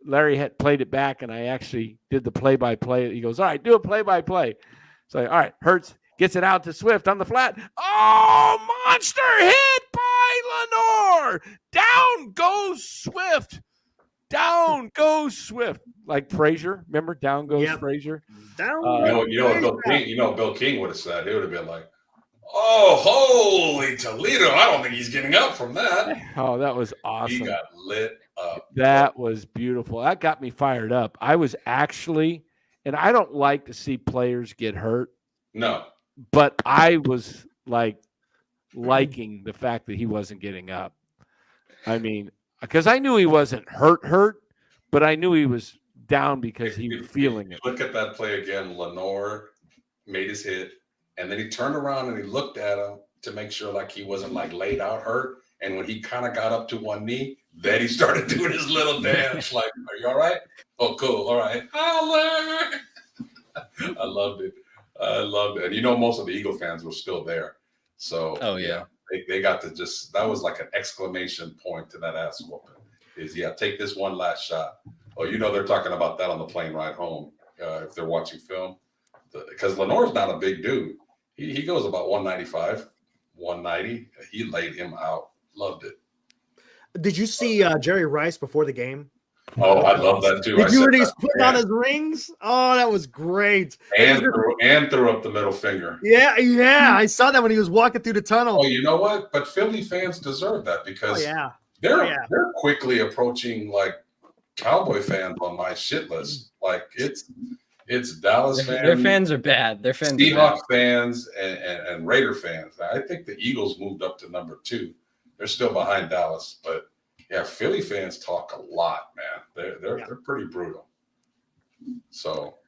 Larry had played it back, and I actually did the play-by-play. He goes, "All right, do a play-by-play." So, all right, Hurts gets it out to Swift on the flat. Oh, monster hit by Lenore. Down goes Swift. Down goes Swift. Like Frazier. Remember? Down goes Frazier. Down. Bill King would have said. He would have been like, "Oh, holy Toledo. I don't think he's getting up from that." Oh, that was awesome. He got lit up. That was beautiful. That got me fired up. I was actually, and I don't like to see players get hurt. No. But I was liking the fact that he wasn't getting up. I mean, because I knew he wasn't hurt, but I knew he was down because he was feeling it. Look at that play again. Lenore made his hit, and then he turned around and he looked at him to make sure he wasn't laid out hurt. And when he kind of got up to one knee, then he started doing his little dance. Like, "Are you all right? Oh, cool. All right." I loved it. And most of the Eagle fans were still there. So, they got to that was like an exclamation point to that ass whooping. Take this one last shot. Oh, they're talking about that on the plane ride home if they're watching film. Because Lenore's not a big dude. He goes about 195, 190. He laid him out. Loved it. Did you see Jerry Rice before the game? Oh, I love that too. Did you hear he's putting on his rings? Oh, that was great. And threw up the middle finger. Yeah. I saw that when he was walking through the tunnel. Oh, you know what? But Philly fans deserve that because they're quickly approaching Cowboy fans on my shit list. It's Dallas fans. Their fans are bad. Their fans Seahawks fans and Raider fans. I think the Eagles moved up to number 2. They're still behind Dallas, but Philly fans talk a lot, man. They're pretty brutal. So,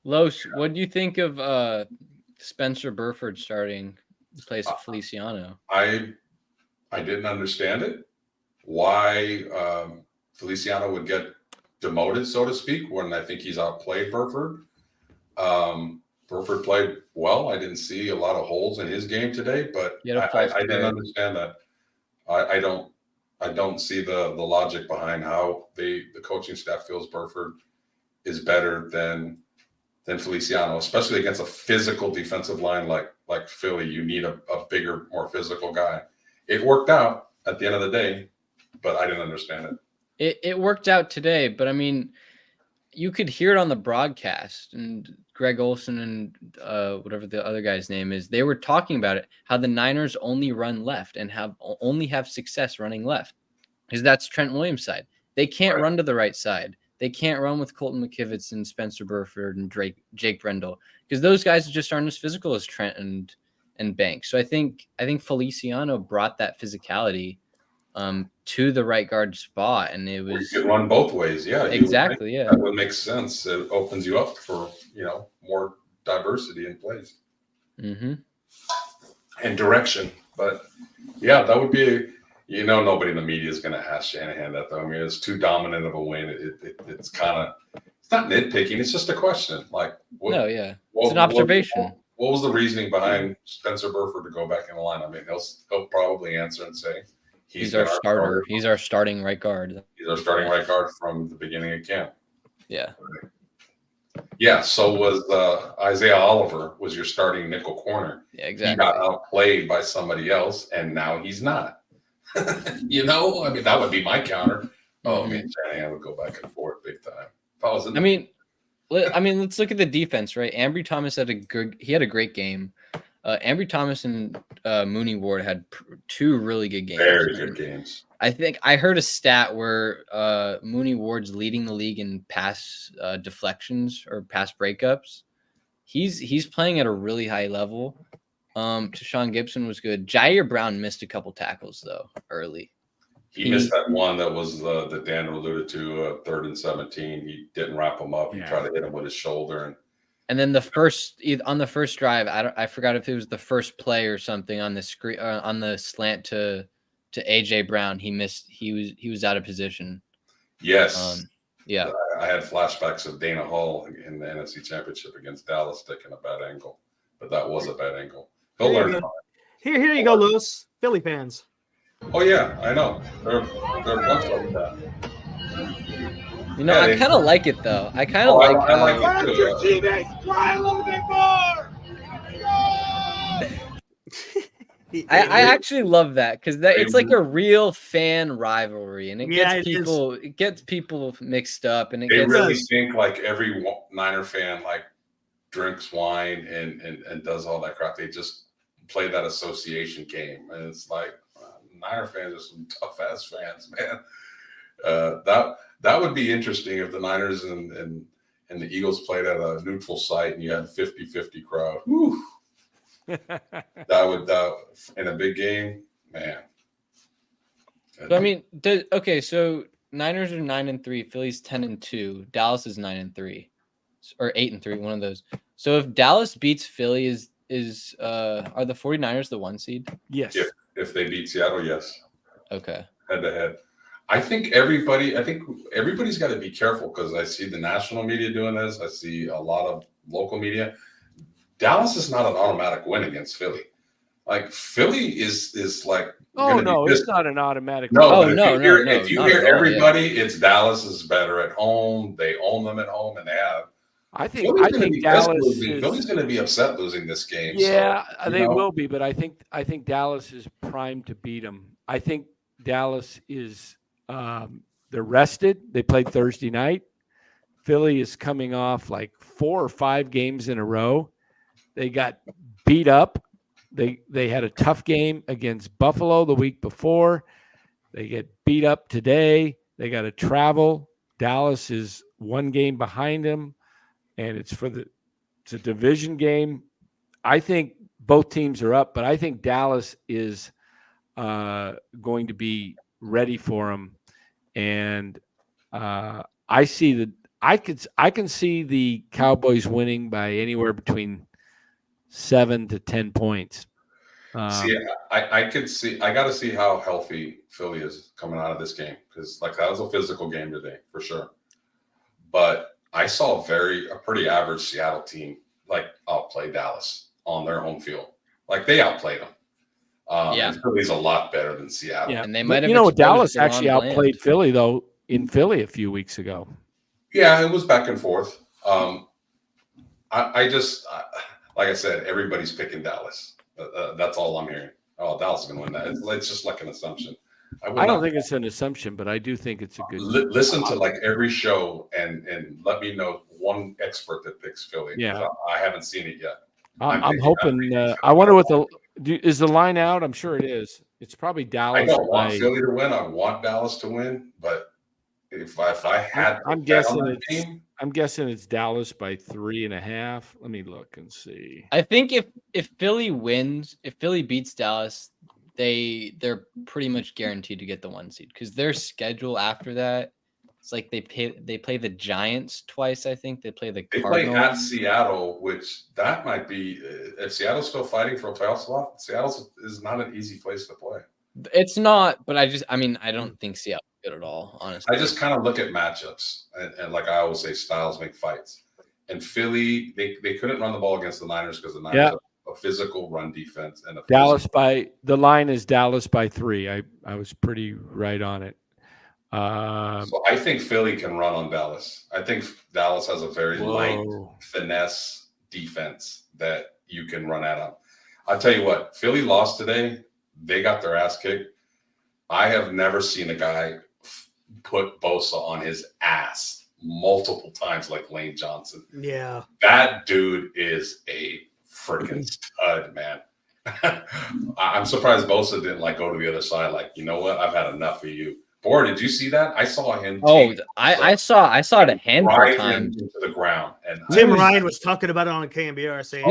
Los, what do you think of Spencer Burford starting in place of Feliciano? I didn't understand it. Why Feliciano would get demoted, so to speak, when I think he's outplayed Burford. Burford played well. I didn't see a lot of holes in his game today, but I didn't understand that. I don't see the logic behind how the coaching staff feels Burford is better than Feliciano, especially against a physical defensive line like Philly. You need a bigger, more physical guy. It worked out at the end of the day, but I didn't understand it. It worked out today, but I mean, you could hear it on the broadcast, and Greg Olson and whatever the other guy's name is, they were talking about it, how the Niners only run left and only have success running left, because that's Trent Williams' side. They can't run to the right side. They can't run with Colton McKivitz and Spencer Burford and Jake Brendel, because those guys just aren't as physical as Trent and Banks. So I think Feliciano brought that physicality to the right guard spot, and it was you could run both ways. Yeah, exactly. Yeah, that would make sense. It opens you up for more diversity in plays and direction. But yeah, that would be nobody in the media is going to ask Shanahan that, though. I mean, it's too dominant of a win. It's kind of, it's not nitpicking. It's just a question. Like, it's an observation. What was the reasoning behind Spencer Burford to go back in the line? I mean, he'll probably answer and say he's our starter. He's our starting right guard. He's our starting right guard from the beginning of camp. Yeah. Yeah. So was Isaiah Oliver was your starting nickel corner. Yeah, exactly. He got outplayed by somebody else, and now he's not. I mean, that would be my counter. Oh, man, Shanahan would go back and forth big time. If I was in let's look at the defense, right? Ambry Thomas had a great game. Ambry Thomas and Mooney Ward had two really good games. Very good games. I think I heard a stat where Mooney Ward's leading the league in pass deflections or pass breakups. He's playing at a really high level. Tashawn Gibson was good. Jair Brown missed a couple tackles though early. He missed that one that was that Dan alluded to, 3rd and 17. He didn't wrap him up. He tried to hit him with his shoulder, and then on the first drive, I forgot if it was the first play or something on the screen on the slant to AJ Brown. He missed. He was out of position. Yes. Yeah. I had flashbacks of Dana Hall in the NFC Championship against Dallas taking a bad angle, but that was a bad angle. He'll learn. Here you go, Lewis. Philly fans. Oh yeah, I know. They're much like that. I kind of like it though. I kind of like. I like it too. Your teammates cry a little bit more. I actually love that because it's like a real fan rivalry, and it gets people mixed up, and they really think like every Niner fan like drinks wine and does all that crap. They just play that association game, and it's like Niner fans are some tough ass fans, man. That would be interesting if the Niners and the Eagles played at a neutral site and you had 50-50 crowd. Whew. That would in a big game, man. So, I mean, so Niners are 9-3, Philly's 10-2, Dallas is 9-3, or 8-3, one of those. So if Dallas beats Philly, are the 49ers the 1 seed? Yes. If they beat Seattle, yes. Okay. Head to head. I think everybody's got to be careful because I see the national media doing this. I see a lot of local media. Dallas is not an automatic win against Philly. Like Philly is like. Oh no, it's not an automatic. No, if you hear everybody, it's Dallas is better at home. They own them at home, and they have. I think Dallas Philly's going to be upset losing this game. Yeah, so, they will be, but I think Dallas is primed to beat them. I think Dallas is they're rested. They played Thursday night. Philly is coming off like 4 or 5 games in a row. They got beat up. They had a tough game against Buffalo the week before. They get beat up today. They got to travel. Dallas is 1 game behind them, and it's a division game. I think both teams are up, but I think Dallas is going to be ready for them, and I can see the Cowboys winning by anywhere between 7 to 10 points. I could see. I got to see how healthy Philly is coming out of this game because, like, that was a physical game today for sure. But I saw a pretty average Seattle team like outplay Dallas on their home field. Like they outplayed them. And Philly's a lot better than Seattle. Yeah, and they might have. Dallas actually outplayed Philly though in Philly a few weeks ago. Yeah, it was back and forth. I just like I said, everybody's picking Dallas. That's all I'm hearing. Oh, Dallas is going to win that. It's just like an assumption. I don't think it's an assumption, but I do think it's a good. Listen to like every show and let me know one expert that picks Philly. Yeah. I haven't seen it yet. I'm hoping. I wonder what is the line out. I'm sure it is. It's probably I Dallas. don't want Philly to win. I want Dallas to win, but if I had, I'm guessing it's Dallas by 3.5. Let me look and see. I think if Philly wins, if Philly beats Dallas, they're pretty much guaranteed to get the 1 seed because their schedule after that, it's like they play the Giants twice. I think they play the Cardinals. Play at Seattle, which that might be if Seattle's still fighting for a playoff spot. Seattle is not an easy place to play. It's not, but I don't think Seattle's good at all. Honestly, I just kind of look at matchups, and like I always say, styles make fights. And Philly, they couldn't run the ball against the Niners because the Niners have a physical run defense and the line is Dallas by 3. I was pretty right on it. So I think Philly can run on Dallas. I think Dallas has a very light finesse defense that you can run at them. I'll tell you what, Philly lost today. They got their ass kicked. I have never seen a guy put Bosa on his ass multiple times like Lane Johnson. Yeah. That dude is a freaking stud, man. I'm surprised Bosa didn't go to the other side. Like, you know what? I've had enough of you. Boy, did you see that? I saw him. Oh, I saw it a handful of times into the ground. And Tim Ryan was talking about it on KMBR saying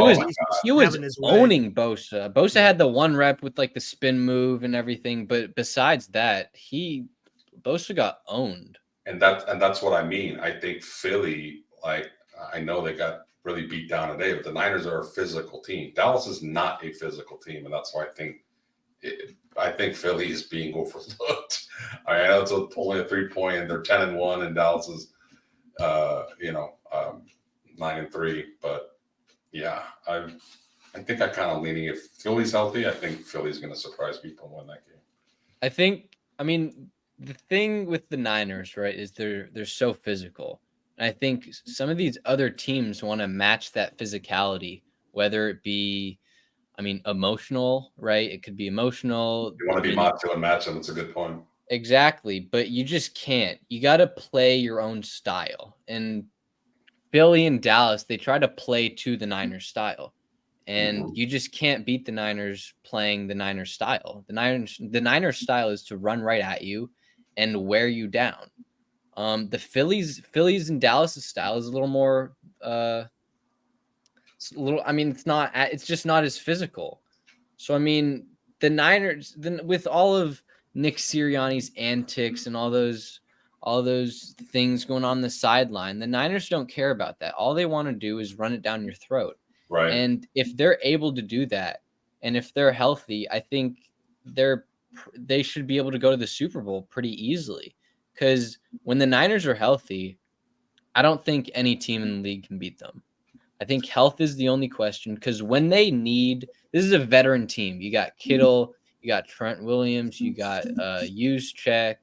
he was owning Bosa. Bosa had the 1 rep with the spin move and everything, but besides that, Bosa got owned. And that's what I mean. I think Philly, I know they got really beat down today, but the Niners are a physical team. Dallas is not a physical team, and that's why I think Philly is being overlooked. I know it's only a 3-point, and they're 10-1, and Dallas is, 9-3. But yeah, I think I kind of leaning. If Philly's healthy, I think Philly's going to surprise people and win that game. The thing with the Niners, right, is they're so physical. And I think some of these other teams want to match that physicality, whether it be, emotional, right? It could be emotional. You want to be macho and match them. It's a good point. Exactly. But you just can't. You got to play your own style. And Philly and Dallas, they try to play to the Niners style. And you just can't beat the Niners playing the Niners style. The Niners style is to run right at you and wear you down. The Phillies and Dallas' style is a little more it's just not as physical. So the Niners, with all of Nick Sirianni's antics and all those things going on the sideline, the Niners don't care about that. All they want to do is run it down your throat. Right. And if they're able to do that, and if they're healthy, I think they should be able to go to the Super Bowl pretty easily. Because when the Niners are healthy, I don't think any team in the league can beat them. I think health is the only question. Because when they need, this is a veteran team. You got Kittle, you got Trent Williams, you got Juszczyk,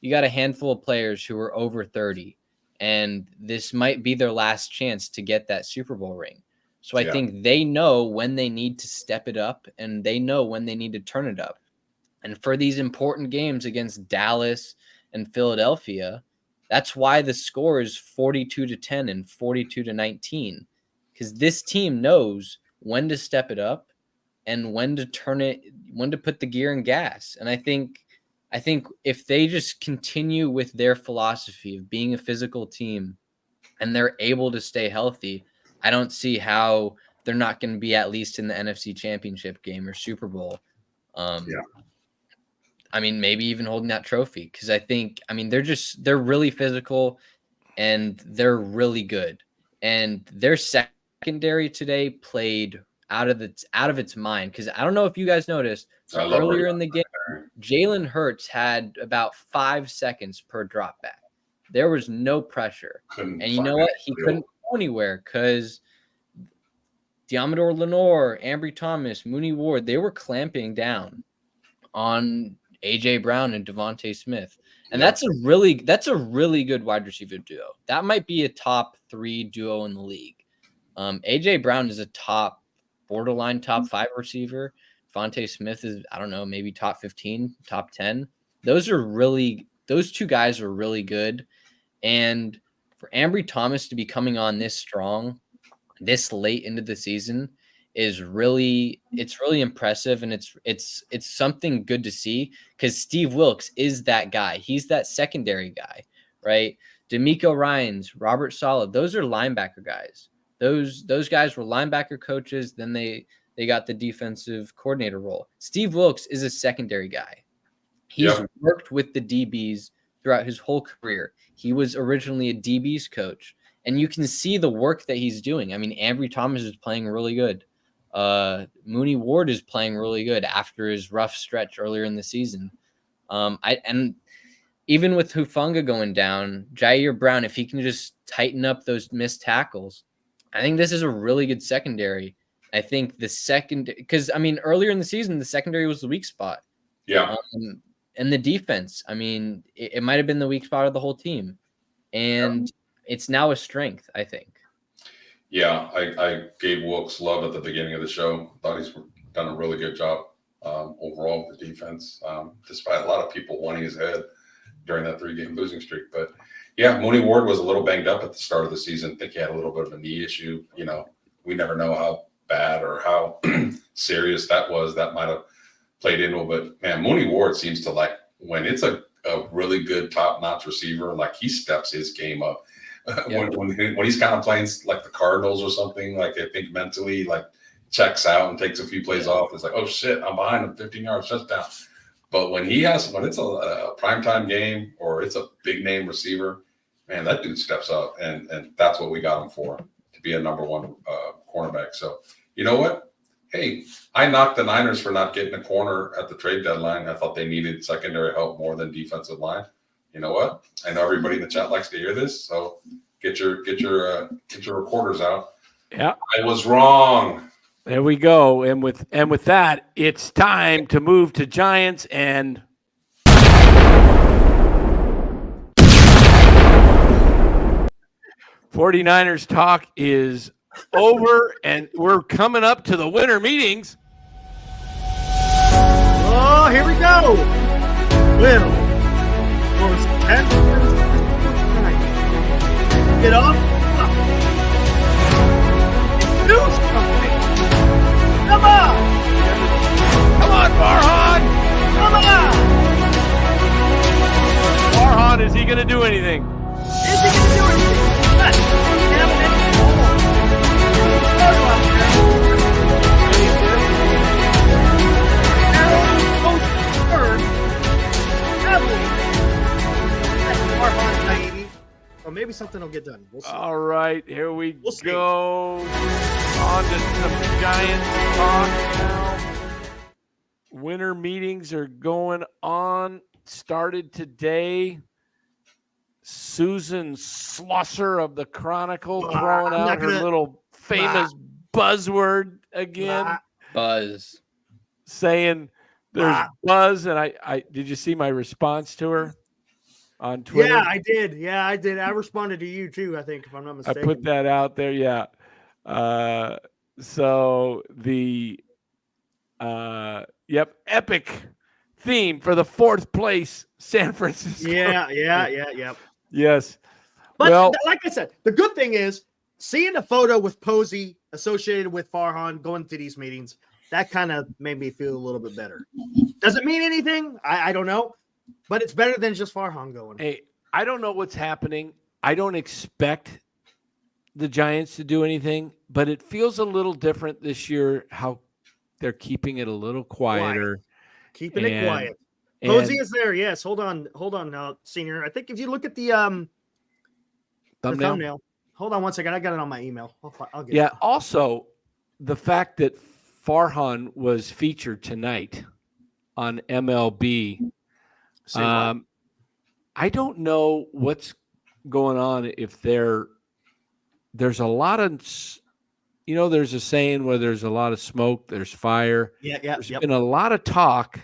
you got a handful of players who are over 30, and this might be their last chance to get that Super Bowl ring. So I think they know when they need to step it up, and they know when they need to turn it up. And for these important games against Dallas and Philadelphia, that's why the score is 42-10 and 42-19, because this team knows when to step it up and when to put the gear in gas. And I think if they just continue with their philosophy of being a physical team and they're able to stay healthy, I don't see how they're not going to be at least in the NFC Championship game or Super Bowl. Maybe even holding that trophy, because I think they're really physical and they're really good. And their secondary today played out of its mind, because I don't know if you guys noticed earlier in the game, Jalen Hurts had about 5 seconds per drop back. There was no pressure. And you know what? He couldn't go anywhere because Diamador Lenore, Ambry Thomas, Mooney Ward, they were clamping down on A.J. Brown and Devontae Smith. And that's a really good wide receiver duo. That might be a top 3 duo in the league. A.J. Brown is a borderline top 5 receiver. Devontae Smith is, I don't know, maybe top 15, top 10. Those 2 guys are really good. And For Ambry Thomas to be coming on this strong, this late into the season is really impressive, and it's something good to see because Steve Wilks is that guy. He's that secondary guy, right? D'Amico Ryans, Robert Saleh, those are linebacker guys. Those guys were linebacker coaches. Then they got the defensive coordinator role. Steve Wilks is a secondary guy. He's worked with the DBs throughout his whole career. He was originally a DBs coach, and you can see the work that he's doing. I mean, Ambry Thomas is playing really good. Mooney Ward is playing really good after his rough stretch earlier in the season. And even with Hufanga going down, Jair Brown, if he can just tighten up those missed tackles, I think this is a really good secondary. I think because I mean, earlier in the season, the secondary was the weak spot. Yeah. And the defense, I mean, it might have been the weak spot of the whole team. And it's now a strength, I think. Yeah, I gave Wilkes love at the beginning of the show. Thought he's done a really good job overall with the defense, despite a lot of people wanting his head during that 3-game losing streak. But yeah, Mooney Ward was a little banged up at the start of the season. I think he had a little bit of a knee issue. You know, we never know how bad or how serious that was. That might have played into it. But man, Mooney Ward seems to, like, when it's a really good top-notch receiver, like, he steps his game up. When he's kind of playing like the Cardinals or something, like, I think mentally, like, checks out and takes a few plays off, it's like, oh shit, I'm behind him, 15 yards touchdown. But when it's a primetime game or it's a big name receiver, man, that dude steps up, and that's what we got him for, to be a number one cornerback. So you know what? Hey, I knocked the Niners for not getting a corner at the trade deadline. I thought they needed secondary help more than defensive line. You know what? I know everybody in the chat likes to hear this, so get your recorders out. Yeah, I was wrong. There we go. And with that, it's time to move to Giants and 49ers talk is over, and we're coming up to the winter meetings. Oh, here we go. Will. Get off. Do something. Come on. Come on, Farhan. Come on. Farhan, is he going to do anything? Is he going to do anything? Or maybe something will get done. We'll see. All right, here we go. On to some Giants talk now. Winter meetings are going on. Started today. Susan Schlosser of the Chronicle throwing out her little famous buzzword again. Buzz. Saying there's buzz. And I did you see my response to her on Twitter? Yeah, I did. I responded to you too, I think, if I'm not mistaken. I put that out there, yeah. So the epic theme for the 4th place San Francisco. Yeah. Yes. But well, like I said, the good thing is seeing a photo with Posey associated with Farhan going to these meetings, that kind of made me feel a little bit better. Does it mean anything? I don't know. But it's better than just Farhan going. Hey, I don't know what's happening. I don't expect the Giants to do anything, but it feels a little different this year how they're keeping it a little quieter. Keeping it quiet. Posey is there. Yes. Hold on, Senior. I think if you look at the thumbnail. Hold on one second. I got it on my email. I'll get it. Also, the fact that Farhan was featured tonight on MLB. I don't know what's going on if there's a lot of, there's a saying where there's a lot of smoke, there's fire. There's been a lot of talk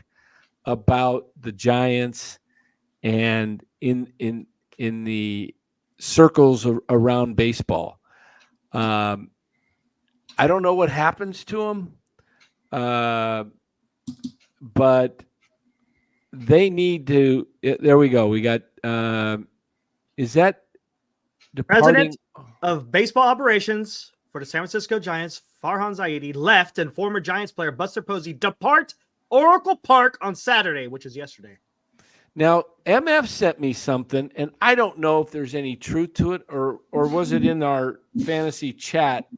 about the Giants and in the circles around baseball. I don't know what happens to them, but they need to. There we go. We got. Is that President of baseball operations for the San Francisco Giants, Farhan Zaidi, left, and former Giants player Buster Posey depart Oracle Park on Saturday, which is yesterday. Now, MF sent me something, and I don't know if there's any truth to it, or was it in our fantasy chat?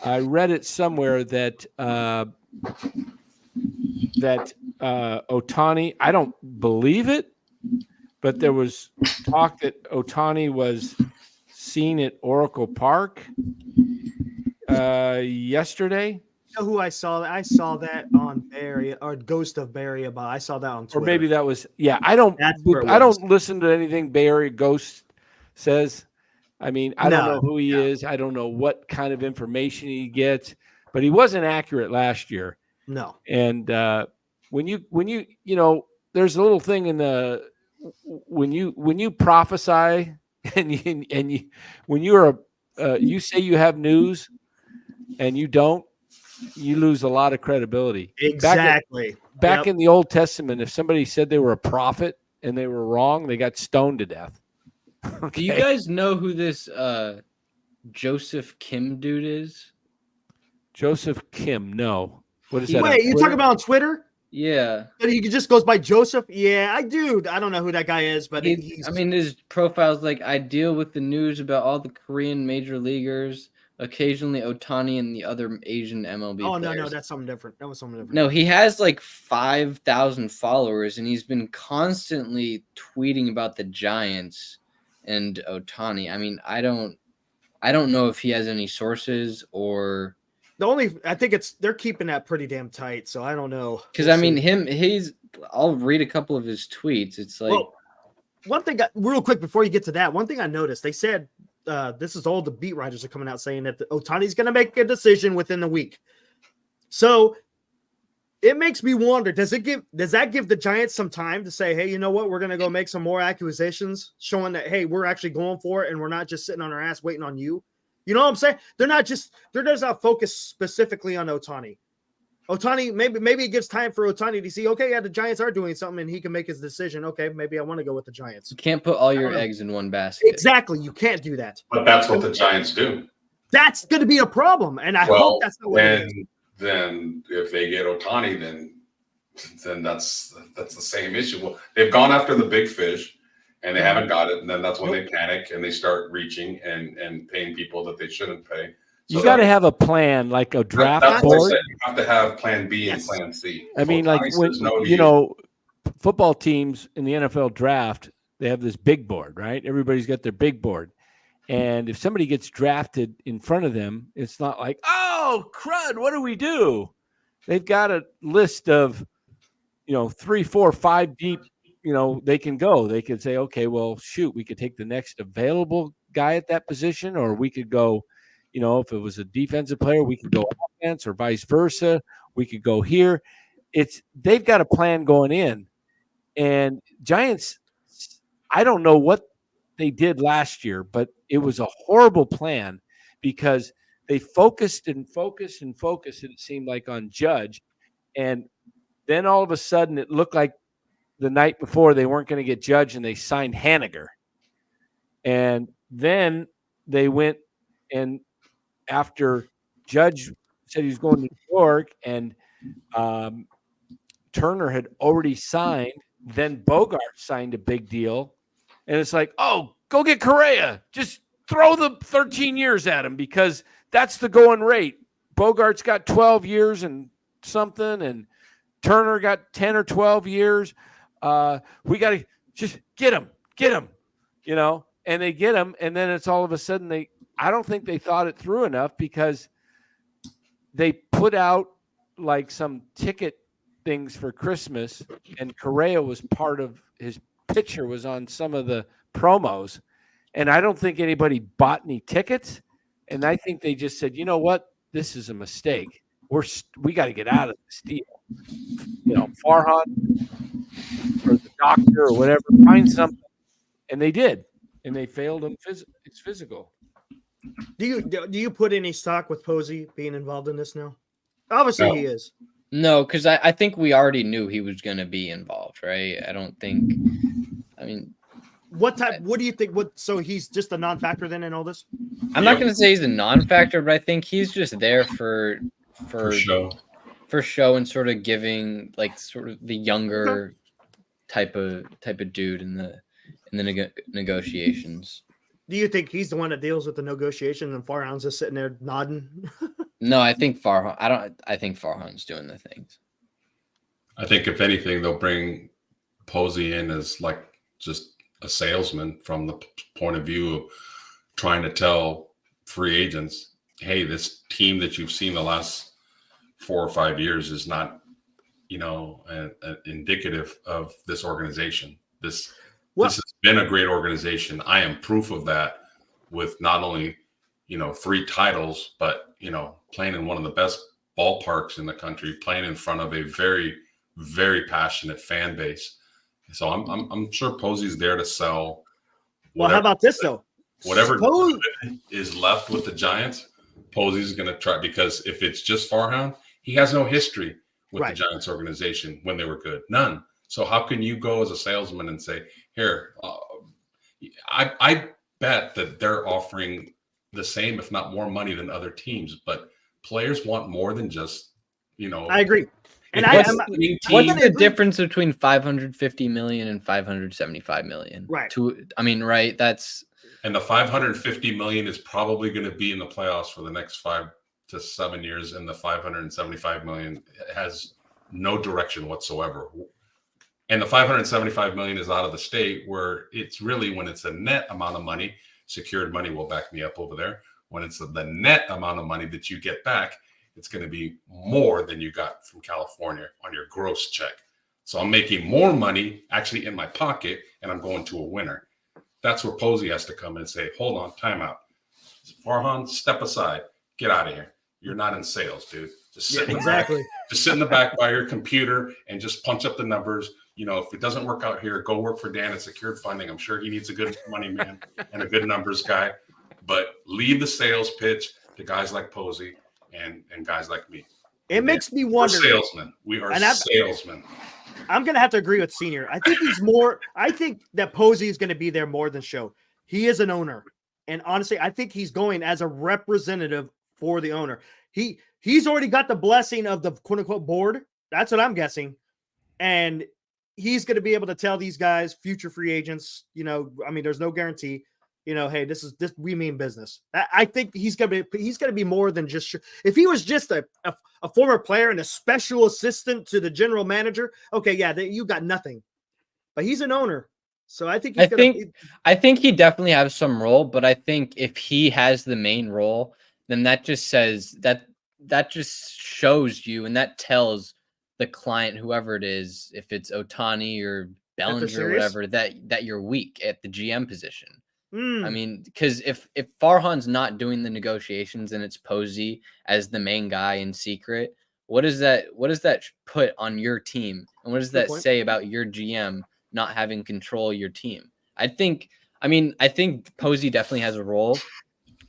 I read it somewhere that Ohtani, I don't believe it, but there was talk that Ohtani was seen at Oracle Park yesterday. You know who I saw? I saw that on Barry or Ghost of Barry about. I saw that on Twitter. Or maybe that was I don't listen to anything Barry Ghost says. I mean, I don't know who he is. I don't know what kind of information he gets, but he wasn't accurate last year. No. And when you there's a little thing in the when you prophesy and when you're you say you have news and you don't, you lose a lot of credibility. Exactly. Back in the Old Testament, if somebody said they were a prophet and they were wrong, they got stoned to death. Okay. Do you guys know who this Joseph Kim dude is? Joseph Kim, no. What is that? Wait, you talking about on Twitter? Yeah. But he just goes by Joseph? Yeah, I do. I don't know who that guy is, but his profile's like, I deal with the news about all the Korean major leaguers, occasionally Ohtani and the other Asian MLB players. No, that's something different. That was something different. No, he has like 5,000 followers, and he's been constantly tweeting about the Giants and Ohtani. I mean, I don't know if he has any sources or I think they're keeping that pretty damn tight, so I don't know. Because I'll read a couple of his tweets. It's like, one thing, real quick before you get to that, one thing I noticed, they said this is all the beat writers are coming out saying that Ohtani's going to make a decision within the week. So it makes me wonder, does that give the Giants some time to say, hey, you know what, we're going to go make some more acquisitions showing that, hey, we're actually going for it and we're not just sitting on our ass waiting on you. You know what I'm saying? They're just not focused specifically on Ohtani. Ohtani, maybe it gives time for Ohtani to see, okay, yeah, the Giants are doing something and he can make his decision. Okay, maybe I want to go with the Giants. You can't put all your eggs in one basket. Exactly. You can't do that. But that's what the Giants do. That's going to be a problem. And I hope that's the way. Then if they get Ohtani, then that's the same issue. Well, they've gone after the big fish and they haven't got it. And then that's when they panic and they start reaching and paying people that they shouldn't pay. So you got to have a plan, like a draft board. You have to have plan B and plan C. I mean, like when, football teams in the NFL draft, they have this big board, right? Everybody's got their big board. And if somebody gets drafted in front of them, it's not like, oh, crud, what do we do? They've got a list of, 3, 4, 5 deep, they can go. They could say, okay, well, shoot, we could take the next available guy at that position, or we could go, if it was a defensive player, we could go offense or vice versa. We could go here. They've got a plan going in. And Giants, I don't know what they did last year, but it was a horrible plan because they focused and focused and focused, it seemed like, on Judge. And then all of a sudden it looked like the night before they weren't going to get Judge and they signed Haniger. And then they went and after Judge said he was going to New York and Turner had already signed, then Bogart signed a big deal. And it's like, oh, go get Correa. Just throw the 13 years at him because that's the going rate. Bogart's got 12 years and something, and Turner got 10 or 12 years. We got to just get him, and they get him. And then it's all of a sudden I don't think they thought it through enough because they put out like some ticket things for Christmas, and Correa was part of his picture was on some of the promos, and I don't think anybody bought any tickets. And I think they just said, you know what, this is a mistake. We got to get out of this deal. Farhan or the doctor or whatever, find something, and they did, and they failed him. It's physical. Do you put any stock with Posey being involved in this now? Obviously, he is. No, because I think we already knew he was going to be involved, right? I don't think. I mean, What do you think? So he's just a non-factor then in all this? I'm not going to say he's a non-factor, but I think he's just there for show and sort of giving like sort of the younger type of dude in the negotiations. Do you think he's the one that deals with the negotiation and Farhan's just sitting there nodding? No, I think I think Farhan's doing the things. I think if anything, they'll bring Posey in as like just a salesman from the point of view of trying to tell free agents, hey, this team that you've seen the last 4 or 5 years is not, indicative of this organization. This has been a great organization. I am proof of that with not only, 3 titles, but, playing in one of the best ballparks in the country, playing in front of a very, very passionate fan base. So I'm sure Posey's there to sell. Well, how about this though? Whatever is left with the Giants, Posey's going to try, because if it's just Farhan, he has no history with the Giants organization when they were good. None. So how can you go as a salesman and say, here, I bet that they're offering the same, if not more money than other teams, but players want more than just, I agree. And what's the difference between 550 million and 575 million? Right. That's. And the 550 million is probably going to be in the playoffs for the next 5 to 7 years, and the 575 million has no direction whatsoever. And the 575 million is out of the state, where it's really, when it's a net amount of money, secured money will back me up over there. When it's the net amount of money that you get back, it's going to be more than you got from California on your gross check. So I'm making more money actually in my pocket, and I'm going to a winner. That's where Posey has to come in and say, hold on, timeout. Farhan, step aside. Get out of here. You're not in sales, dude. Just sit in the back. Just sit in the back by your computer and just punch up the numbers. If it doesn't work out here, go work for Dan at Secured Funding. I'm sure he needs a good money man and a good numbers guy. But leave the sales pitch to guys like Posey and guys like me. It makes me wonder. We're salesmen. We are salesmen. I'm going to have to agree with Senior. I think that Posey is going to be there more than Show. He is an owner. And honestly, I think he's going as a representative for the owner. He's already got the blessing of the quote unquote board. That's what I'm guessing. And he's going to be able to tell these guys, future free agents, there's no guarantee, hey, this we mean business. I think he's going to be more than just, if he was just a former player and a special assistant to the general manager. Okay. Yeah. You got nothing, but he's an owner. So I think I think he definitely has some role, but I think if he has the main role, then that just says that just shows you, and that tells the client, whoever it is, if it's Ohtani or Bellinger or whatever, that you're weak at the GM position. I mean, because if Farhan's not doing the negotiations and it's Posey as the main guy in secret, what does that put on your team? And what does that say about your GM not having control of your team? I think Posey definitely has a role.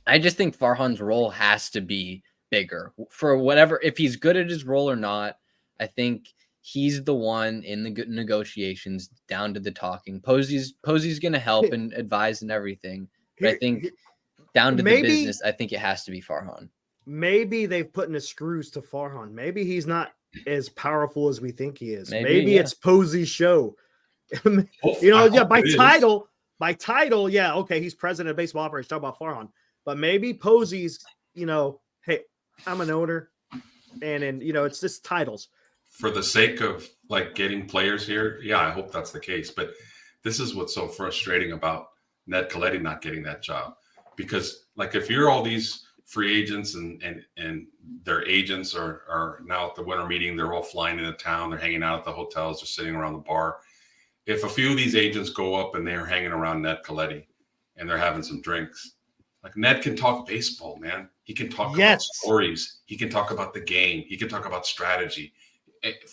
I just think Farhan's role has to be bigger for whatever, if he's good at his role or not. I think he's the one in the good negotiations down to the talking. Posey's going to help and advise and everything. But I think down to the business, I think it has to be Farhan. Maybe they've put in the screws to Farhan. Maybe he's not as powerful as we think he is. Maybe it's Posey's show. By title, yeah, okay, he's president of baseball operations. Talk about Farhan. But maybe Posey's, hey, I'm an owner. And it's just titles. For the sake of like getting players here, yeah, I hope that's the case. But this is what's so frustrating about Ned Colletti not getting that job. Because like if you're all these free agents and their agents are now at the winter meeting, they're all flying into town, they're hanging out at the hotels, they're sitting around the bar. If a few of these agents go up and they're hanging around Ned Colletti and they're having some drinks, like Ned can talk baseball, man. He can talk about stories. He can talk about the game. He can talk about strategy.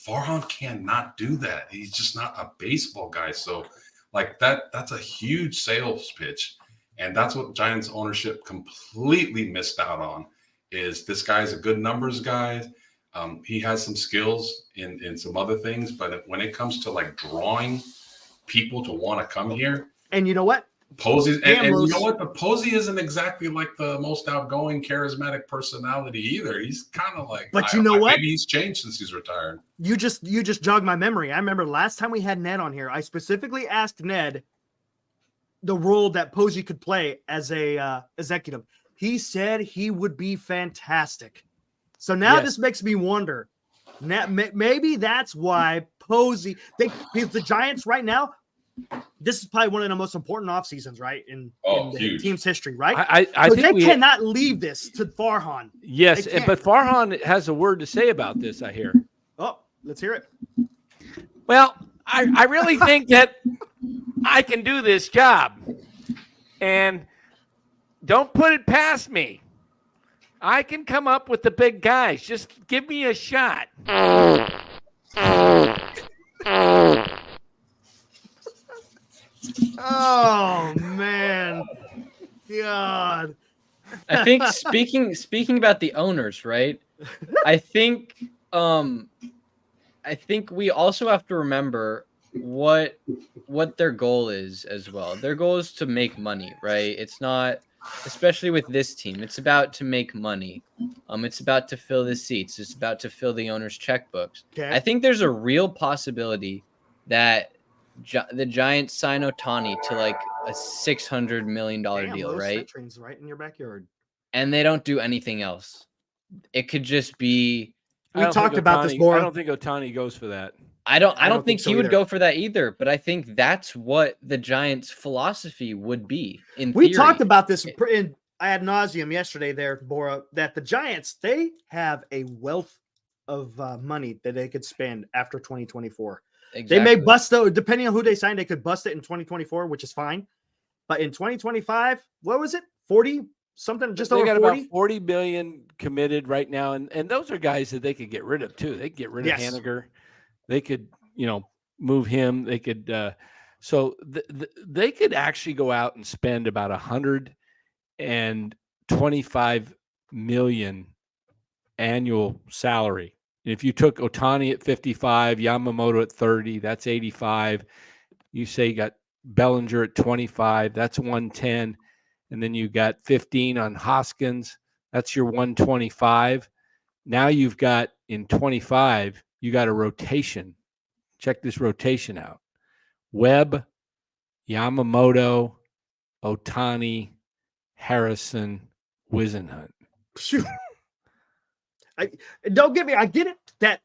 Farhan cannot do that. He's just not a baseball guy. So like that's a huge sales pitch. And that's what Giants ownership completely missed out on, is this guy's a good numbers guy. He has some skills in some other things, but when it comes to like drawing people to want to come here, And you know what? Posey, and you know Los. what? The Posey isn't exactly like the most outgoing, charismatic personality either. He's kind of like, But you know what? Maybe he's changed since he's retired. You just jogged my memory. I remember last time we had Ned on here, I specifically asked Ned the role that Posey could play as a executive. He said he would be fantastic. So now this makes me wonder. Now, maybe that's why Posey, because the Giants right now, this is probably one of the most important off seasons, right? In the team's history, right? I so think they cannot leave this to Farhan. Yes, but Farhan has a word to say about this, I hear. Oh, let's hear it. Well, I really think that I can do this job. And don't put it past me. I can come up with the big guys. Just give me a shot. Oh man, God. I think speaking about the owners, right? I think we also have to remember what their goal is as well. Their goal is to make money, right? It's not, especially with this team, it's about to make money. It's about to fill the seats. It's about to fill the owners' checkbooks. Okay. I think there's a real possibility that the Giants sign Ohtani to like a $600 million deal, right? Train's right in your backyard. And they don't do anything else. It could just be. We talked about this more. I don't think Ohtani goes for that. I don't think so he would either. go for that either. But I think that's what the Giants' philosophy would be. We talked about this in ad nauseum yesterday, there, Bora, that the Giants, they have a wealth of money that they could spend after 2024. Exactly. They may bust though, depending on who they sign, they could bust it in 2024, which is fine. But in 2025, what was it? 40 something, just they over got 40? about 40 billion committed right now, and those are guys that they could get rid of too. They could get rid of Haniger. They could, move him. They could, so they could actually go out and spend about $125 million annual salary. If you took Ohtani at 55, Yamamoto at 30, that's 85. You say you got Bellinger at 25, that's 110. And then you got 15 on Hoskins, that's your 125. Now you've got in 25, you got a rotation. Check this rotation out. Webb, Yamamoto, Ohtani, Harrison, Wisenhunt. Don't get me. I get it that,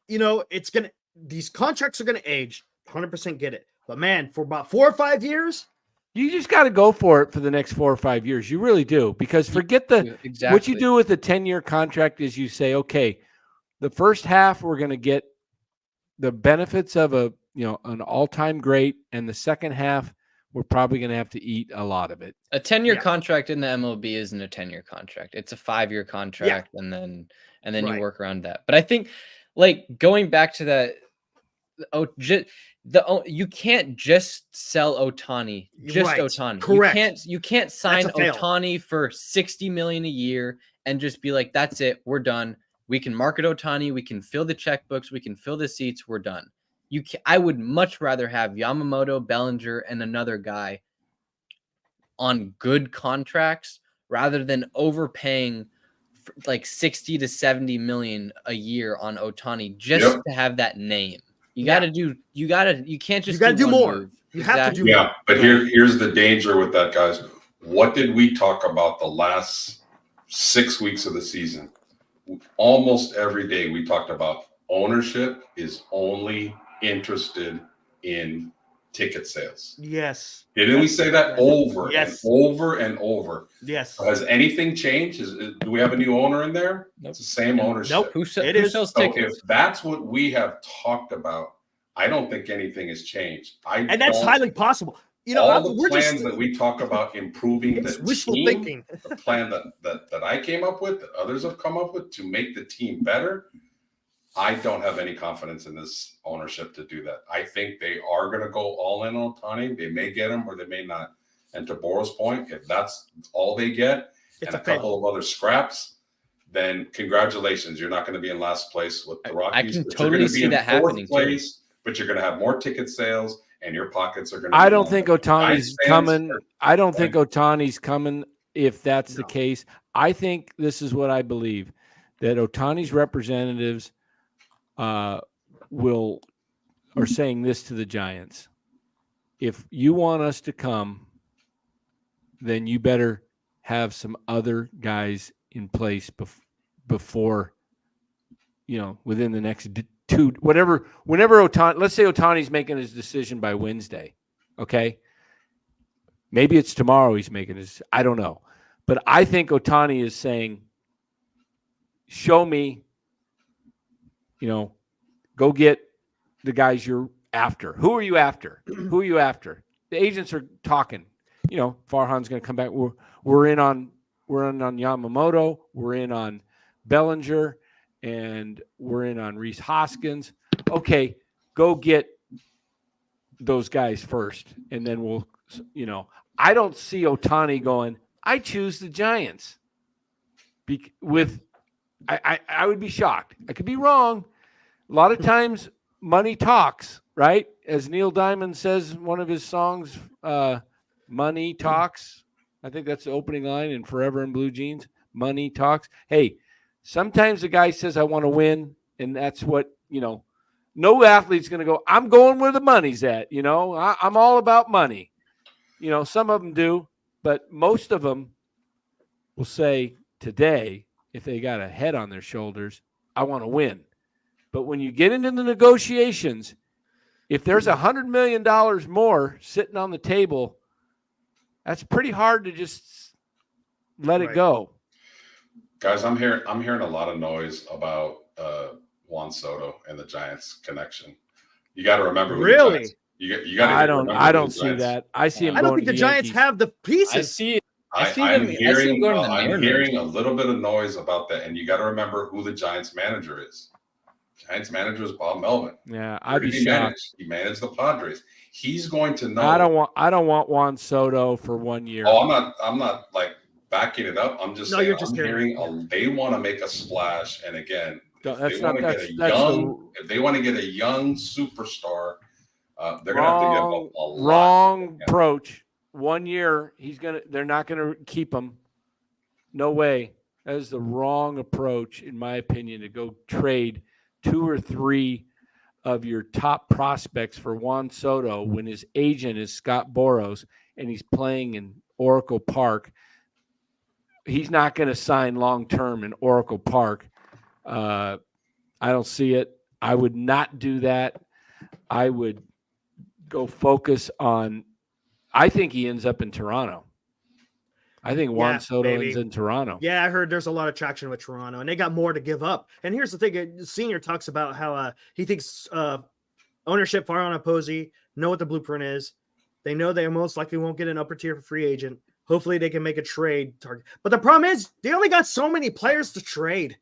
these contracts are going to age. 100% get it. But man, for about 4 or 5 years, you just got to go for it for the next 4 or 5 years. You really do, because forget what you do with a 10-year contract is you say, okay, the first half we're going to get the benefits of an all-time great, and the second half we're probably going to have to eat a lot of it. A 10-year contract in the MLB isn't a 10-year contract. It's a 5-year contract, and then you work around that. But I think, like, going back to that, you can't just sell Ohtani, Ohtani. Correct. You can't sign Ohtani for $60 million a year and just be like, that's it, we're done. We can market Ohtani, we can fill the checkbooks, we can fill the seats, we're done. I would much rather have Yamamoto, Bellinger, and another guy on good contracts rather than overpaying like 60 to 70 million a year on Ohtani just to have that name. You can't just do more. Move. You have to do more. Yeah, but here's the danger with that, guys. What did we talk about the last 6 weeks of the season? Almost every day we talked about ownership is only interested in ticket sales. Yes. Didn't we say that over and over and over? Yes. Has anything changed? Do we have a new owner in there? Nope. It's the same ownership. Nope. Who sells tickets? If that's what we have talked about, I don't think anything has changed. And that's highly possible. All the plans that we talk about improving the wishful team, thinking. the plan that I came up with, that others have come up with to make the team better, I don't have any confidence in this ownership to do that. I think they are going to go all in on Ohtani. They may get him or they may not. And to Bora's point, if that's all they get and a couple of other scraps, then congratulations. You're not going to be in last place with the Rockies. I can totally see that happening place, but you're going to have more ticket sales and your pockets are going to. I don't think Ohtani's coming. I don't think Ohtani's coming. If that's the case, I think this is what I believe, that Ohtani's representatives are saying this to the Giants. If you want us to come, then you better have some other guys in place before, within the next whenever Ohtani, let's say Ohtani's making his decision by Wednesday. Okay. Maybe it's tomorrow he's making his, I don't know. But I think Ohtani is saying, show me, go get the guys you're after. Who are you after? Who are you after? The agents are talking. Farhan's going to come back. We're in on Yamamoto. We're in on Bellinger, and we're in on Rhys Hoskins. Okay, go get those guys first, and then we'll. I don't see Ohtani going, I choose the Giants. I would be shocked. I could be wrong. A lot of times money talks, right? As Neil Diamond says in one of his songs, money talks. I think that's the opening line in Forever in Blue Jeans. Money talks. Hey, sometimes the guy says, I want to win, and that's what, no athlete's going to go, I'm going where the money's at. I'm all about money. Some of them do, but most of them will say today, if they got a head on their shoulders, I want to win. But when you get into the negotiations, if there's $100 million more sitting on the table, that's pretty hard to just let it go. Guys, I'm hearing a lot of noise about Juan Soto and the Giants connection. You got to remember who really. The Giants, you got to. I don't see that. I see him. I don't think the Giants have the pieces. I'm hearing a little bit of noise about that, and you got to remember who the Giants manager is. Giants manager is Bob Melvin. Yeah, I'd be shocked. He managed the Padres. He's going to know. I don't want Juan Soto for 1 year. Oh, I'm not like backing it up. I'm just saying. I'm hearing they want to make a splash, and again, if they want to get a young superstar, they're going to have to give up a lot. Wrong approach. 1 year, they're not gonna keep him. No way. That is the wrong approach, in my opinion, to go trade 2 or 3 of your top prospects for Juan Soto when his agent is Scott Boras and he's playing in Oracle Park. He's not going to sign long-term in Oracle Park. I don't see it. I would not do that. I would go focus on – I think he ends up in Toronto. I think Juan Soto ends in Toronto. Yeah, I heard there's a lot of traction with Toronto, and they got more to give up. And here's the thing. Senior talks about how he thinks ownership far on Posey know what the blueprint is. They know they most likely won't get an upper-tier free agent. Hopefully they can make a trade target. But the problem is they only got so many players to trade.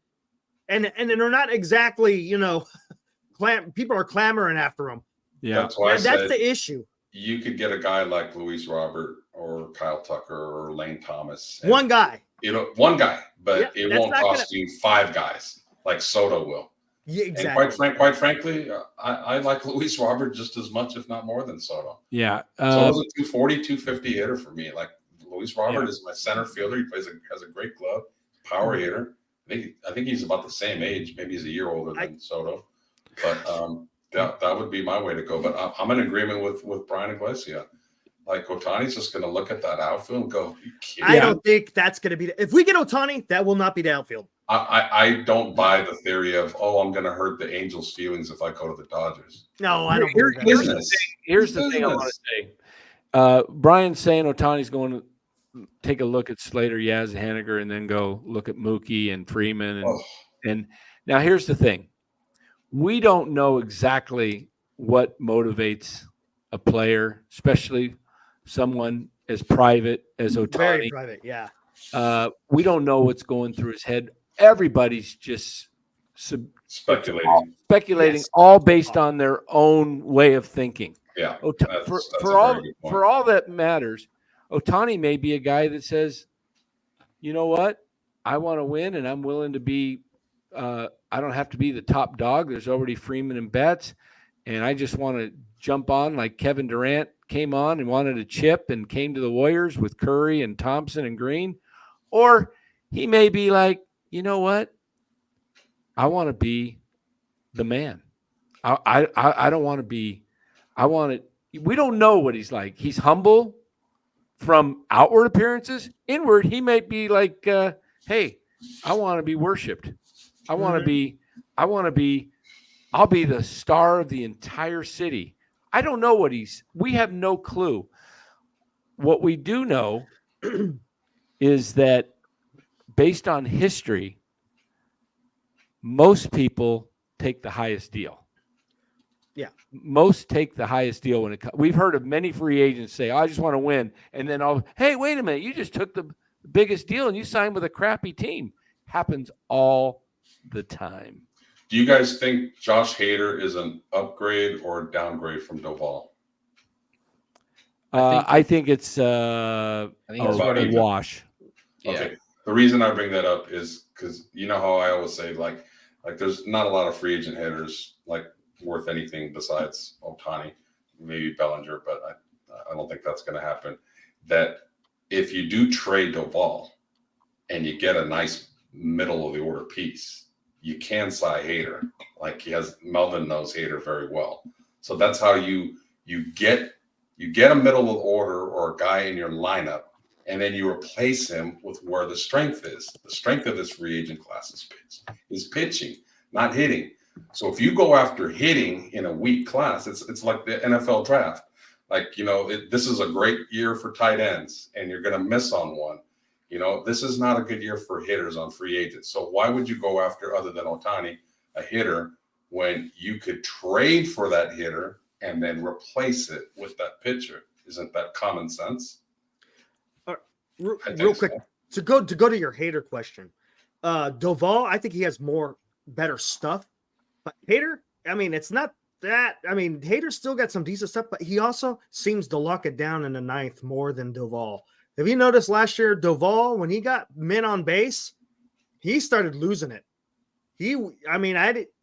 And they're not exactly, people are clamoring after them. Yeah, that's the issue. You could get a guy like Luis Robert or Kyle Tucker or Lane Thomas. One guy. One guy, but it won't cost you 5 guys like Soto will. Yeah, exactly. And quite frankly, I like Luis Robert just as much, if not more, than Soto. Yeah. Soto's a 240, 250 hitter for me. Like Luis Robert is my center fielder. He has a great glove, power hitter. I think he's about the same age. Maybe he's a year older than Soto. But that would be my way to go. But I'm in agreement with Brian Iglesias. Like Ohtani's just going to look at that outfield and go, I don't think that's going to be. If we get Ohtani, that will not be the outfield. I don't buy the theory of, I'm going to hurt the Angels' feelings if I go to the Dodgers. No, I don't. Here's the thing I want to say. Brian's saying Ohtani's going to take a look at Slater, Yaz, Haniger, and then go look at Mookie and Freeman. And now here's the thing. We don't know exactly what motivates a player, especially someone as private as Ohtani. Very private, yeah. We don't know what's going through his head. Everybody's just speculating, all based on their own way of thinking. Yeah. For all that matters, Ohtani may be a guy that says, you know what? I want to win, and I'm willing to be I don't have to be the top dog. There's already Freeman and Betts, and I just want to jump on like Kevin Durant came on and wanted a chip and came to the Warriors with Curry and Thompson and Green. Or he may be like, you know what? I want to be the man. I don't want to be, I want to, we don't know what he's like. He's humble from outward appearances. Inward, he may be like, hey, I want to be worshiped. I want to be, I'll be the star of the entire city. I don't know what we have no clue. What we do know is that based on history, most people take the highest deal. Yeah. Most take the highest deal when it comes. We've heard of many free agents say, I just want to win. And then, hey, wait a minute. You just took the biggest deal and you signed with a crappy team. Happens all the time. Do you guys think Josh Hader is an upgrade or a downgrade from Doval? I think it's a wash. Yeah. Okay. The reason I bring that up is because you know how I always say like there's not a lot of free agent hitters like worth anything besides Ohtani, maybe Bellinger, but I don't think that's going to happen. That if you do trade Doval and you get a nice middle of the order piece, you can sign Hader. Like Melvin knows Hader very well. So that's how you get a middle of the order or a guy in your lineup, and then you replace him with where the strength is. The strength of this free agent class is pitching, not hitting. So if you go after hitting in a weak class, it's like the NFL draft. Like, this is a great year for tight ends, and you're going to miss on one. This is not a good year for hitters on free agents. So why would you go after, other than Ohtani, a hitter when you could trade for that hitter and then replace it with that pitcher? Isn't that common sense? Real quick, to go to your Hader question, Doval, I think he has better stuff, but Hader, I mean, it's not that. I mean, Hader still got some decent stuff, but he also seems to lock it down in the ninth more than Doval. Have you noticed last year, Doval, when he got men on base, he started losing it.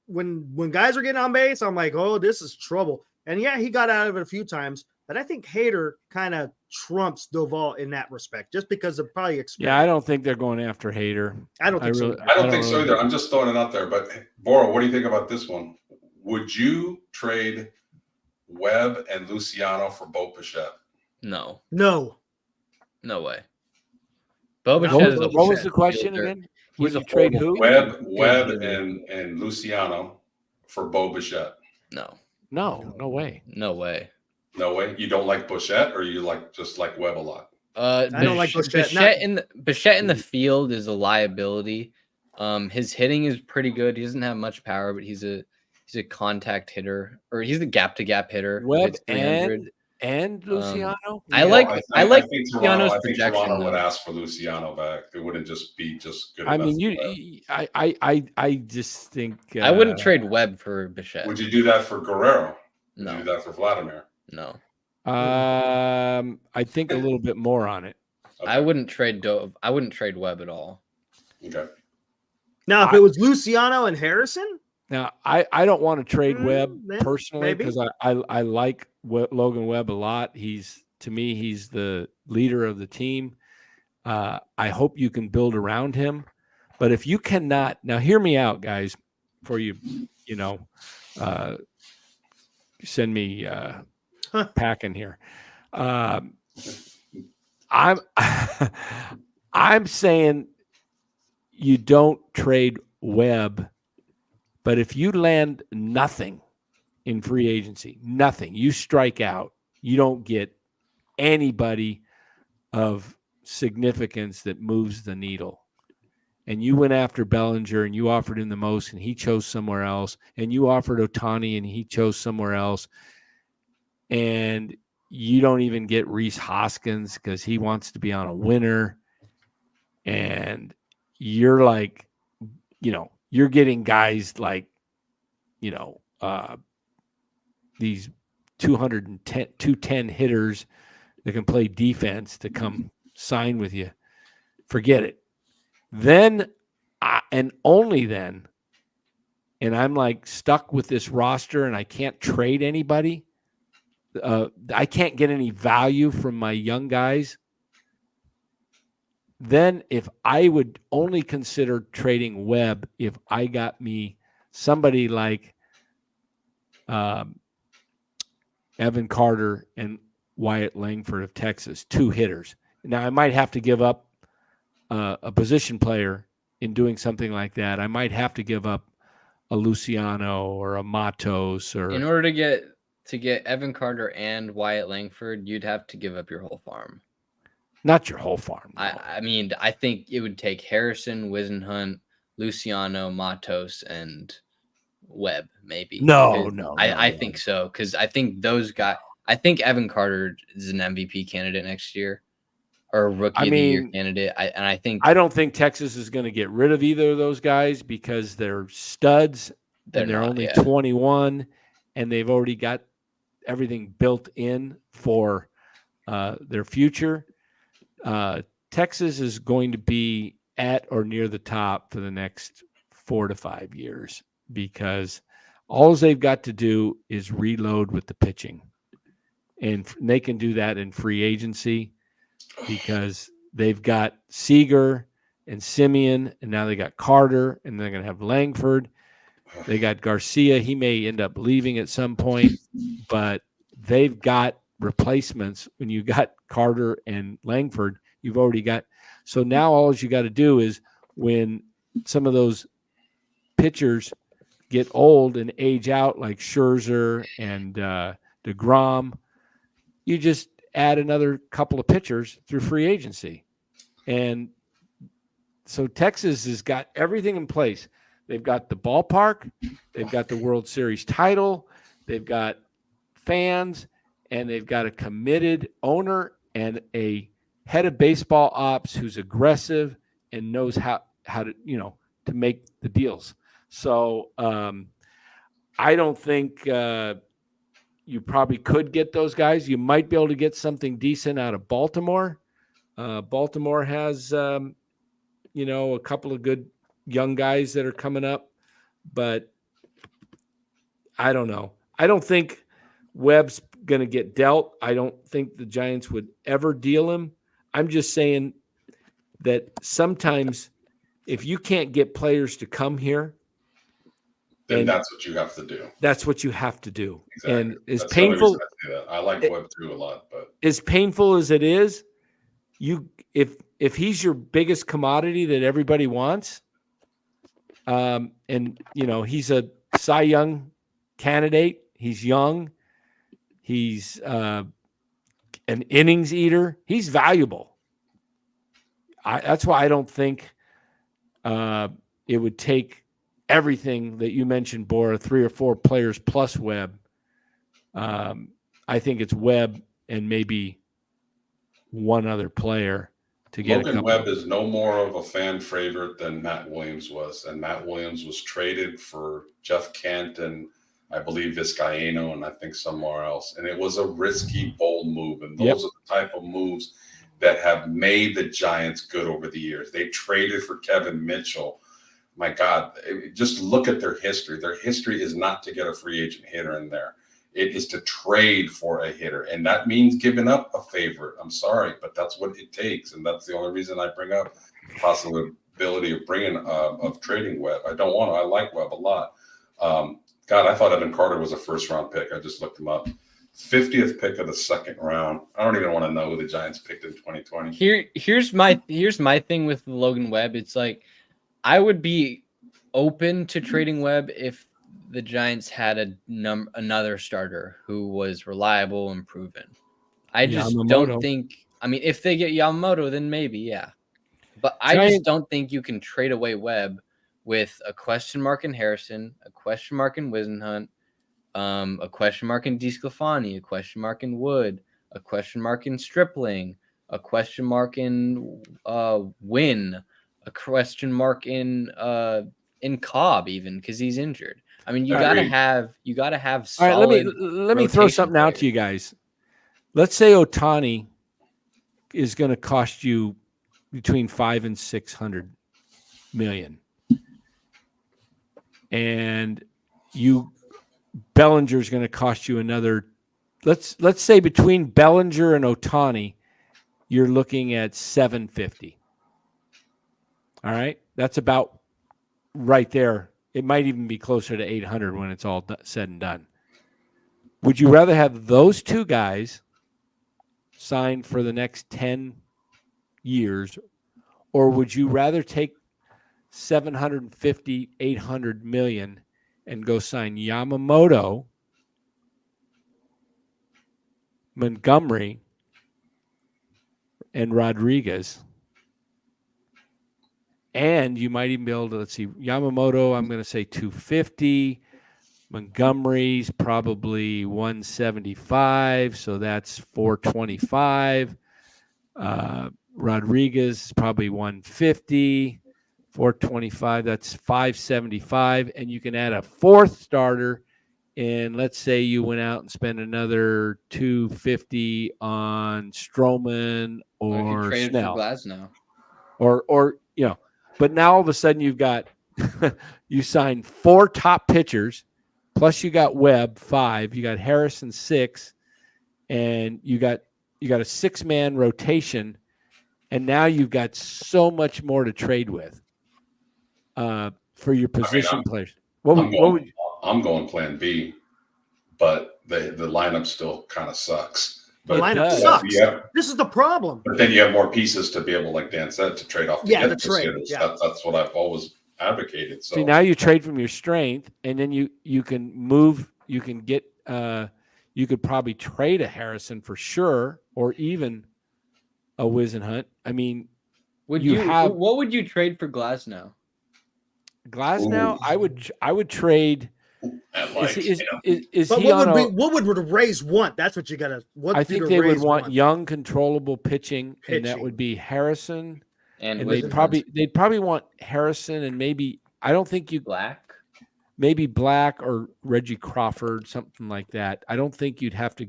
When guys are getting on base, I'm like, oh, this is trouble. And yeah, he got out of it a few times, but I think Hader kind of trumps Doval in that respect, just because of probably experience. Yeah, I don't think they're going after Hader. I don't think so. I don't think so either. I'm just throwing it out there. But Bora, what do you think about this one? Would you trade Webb and Luciano for Bo Bichette? No. No way. Bo Bichette what was the question again? Would you trade who? Webb and Luciano for Bo Bichette. No way. No way. No way. You don't like Bichette, or you just like Webb a lot? I don't like Bichette. Bichette in the field is a liability. His hitting is pretty good. He doesn't have much power, but he's a contact hitter, or he's a gap to gap hitter. Webb and Luciano. I like Luciano's projection. Toronto would ask for Luciano back. It wouldn't just be good. I mean, I just think I wouldn't trade Webb for Bichette. Would you do that for Guerrero? Would No. you do that for Vladimir? No. I think a little bit more on it. Okay. I wouldn't trade Webb at all. Okay. Now, if it was Luciano and Harrison. Now, I don't want to trade Webb personally, because I like Logan Webb a lot. To me, he's the leader of the team. I hope you can build around him. But if you cannot, now hear me out, guys, before you send me packing here. I'm saying you don't trade Webb. But if you land nothing in free agency, nothing, you strike out, you don't get anybody of significance that moves the needle. And you went after Bellinger and you offered him the most and he chose somewhere else. And you offered Ohtani and he chose somewhere else. And you don't even get Rhys Hoskins because he wants to be on a winner. And you're like, you're getting guys like, these 210 hitters that can play defense to come sign with you. Forget it. Then, and only then, and I'm like stuck with this roster and I can't trade anybody. I can't get any value from my young guys, then if I would only consider trading Webb if I got me somebody like Evan Carter and Wyatt Langford of Texas, 2 hitters. Now, I might have to give up a position player in doing something like that. I might have to give up a Luciano or a Matos. Or in order to get Evan Carter and Wyatt Langford, you'd have to give up your whole farm. Not your whole farm. No. I mean, I think it would take Harrison, Wisenhunt, Luciano, Matos, and Webb, maybe. No. I think so, because I think those guys. I think Evan Carter is an MVP candidate next year, or a Rookie of the Year candidate. I don't think Texas is going to get rid of either of those guys because they're studs and they're only 21, and they've already got everything built in for their future. Texas is going to be at or near the top for the next 4 to 5 years because all they've got to do is reload with the pitching. And they can do that in free agency because they've got Seager and Simeon, and now they got Carter, and they're going to have Langford. They got Garcia. He may end up leaving at some point, but they've got replacements. When you got Carter and Langford, you've already got. So now all you got to do is when some of those pitchers get old and age out, like Scherzer and DeGrom, you just add another couple of pitchers through free agency. And so Texas has got everything in place. They've got the ballpark, they've got the World Series title, they've got fans, and they've got a committed owner and a head of baseball ops who's aggressive and knows how to, to make the deals. So I don't think you probably could get those guys. You might be able to get something decent out of Baltimore. Baltimore has, a couple of good young guys that are coming up, but I don't know. I don't think Webb's going to get dealt. I don't think the Giants would ever deal him. I'm just saying that sometimes if you can't get players to come here, then that's what you have to do. That's what you have to do. Exactly. And as that's painful, I like Webb too a lot, but as painful as it is, if he's your biggest commodity that everybody wants, and he's a Cy Young candidate, he's young, he's an innings eater, he's valuable. That's why I don't think it would take everything that you mentioned, Bora, 3 or 4 players plus Webb. I think it's Webb and maybe one other player to get Logan Webb is no more of a fan favorite than Matt Williams was. And Matt Williams was traded for Jeff Kent and I believe Vizcaino and I think somewhere else. And it was a risky, bold move. And those are the type of moves that have made the Giants good over the years. They traded for Kevin Mitchell. My God, just look at their history. Their history is not to get a free agent hitter in there. It is to trade for a hitter. And that means giving up a favorite. I'm sorry, but that's what it takes. And that's the only reason I bring up the possibility of trading Webb. I don't want to. I like Webb a lot. God, I thought Evan Carter was a first-round pick. I just looked him up. 50th pick of the second round. I don't even want to know who the Giants picked in 2020. Here's my thing with Logan Webb. It's like I would be open to trading Webb if the Giants had another starter who was reliable and proven. I just don't think. I mean, if they get Yamamoto, then maybe, yeah. But I just don't think you can trade away Webb with a question mark in Harrison, a question mark in Wisenhunt, a question mark in DeSclafani, a question mark in Wood, a question mark in Stripling, a question mark in Wynn, a question mark in Cobb, even because he's injured. I mean, you gotta have solid. All right, let me throw something out to you guys. Let's say Ohtani is going to cost you between $500 and $600 million, and Bellinger's going to cost you another let's say between Bellinger and Ohtani, you're looking at 750. All right, that's about right there. It might even be closer to 800 when it's all said and done. Would you rather have those two guys signed for the next 10 years, or would you rather take 750, 800 million and go sign Yamamoto, Montgomery, and Rodriguez? And you might even be able to, let's see, Yamamoto, I'm going to say 250. Montgomery's probably 175, so that's 425. Rodriguez is probably 150. 425, that's 575. And you can add a fourth starter. And let's say you went out and spent another 250 on Stroman or Snell. For Glasnow. Or but now all of a sudden you've got you signed 4 top pitchers, plus you got Webb 5, you got Harrison 6, and you got a 6-man rotation, and now you've got so much more to trade with for your position players. I'm going plan B, but the lineup still kind of sucks. The lineup sucks. This is the problem. But then you have more pieces to be able, like Dan said, to trade off. The trade. Yeah. That's what I've always advocated. So see, now you trade from your strength, and then you can move. You can get. You could probably trade a Harrison for sure, or even a Wisenhunt. I mean, what would you trade for Glasnow? Glasnow, I would trade. What would the Rays want? That's what you gotta. I think they would want young, controllable pitching, and that would be Harrison. And they'd probably want Harrison, and maybe I don't think you maybe Black or Reggie Crawford, something like that. I don't think you'd have to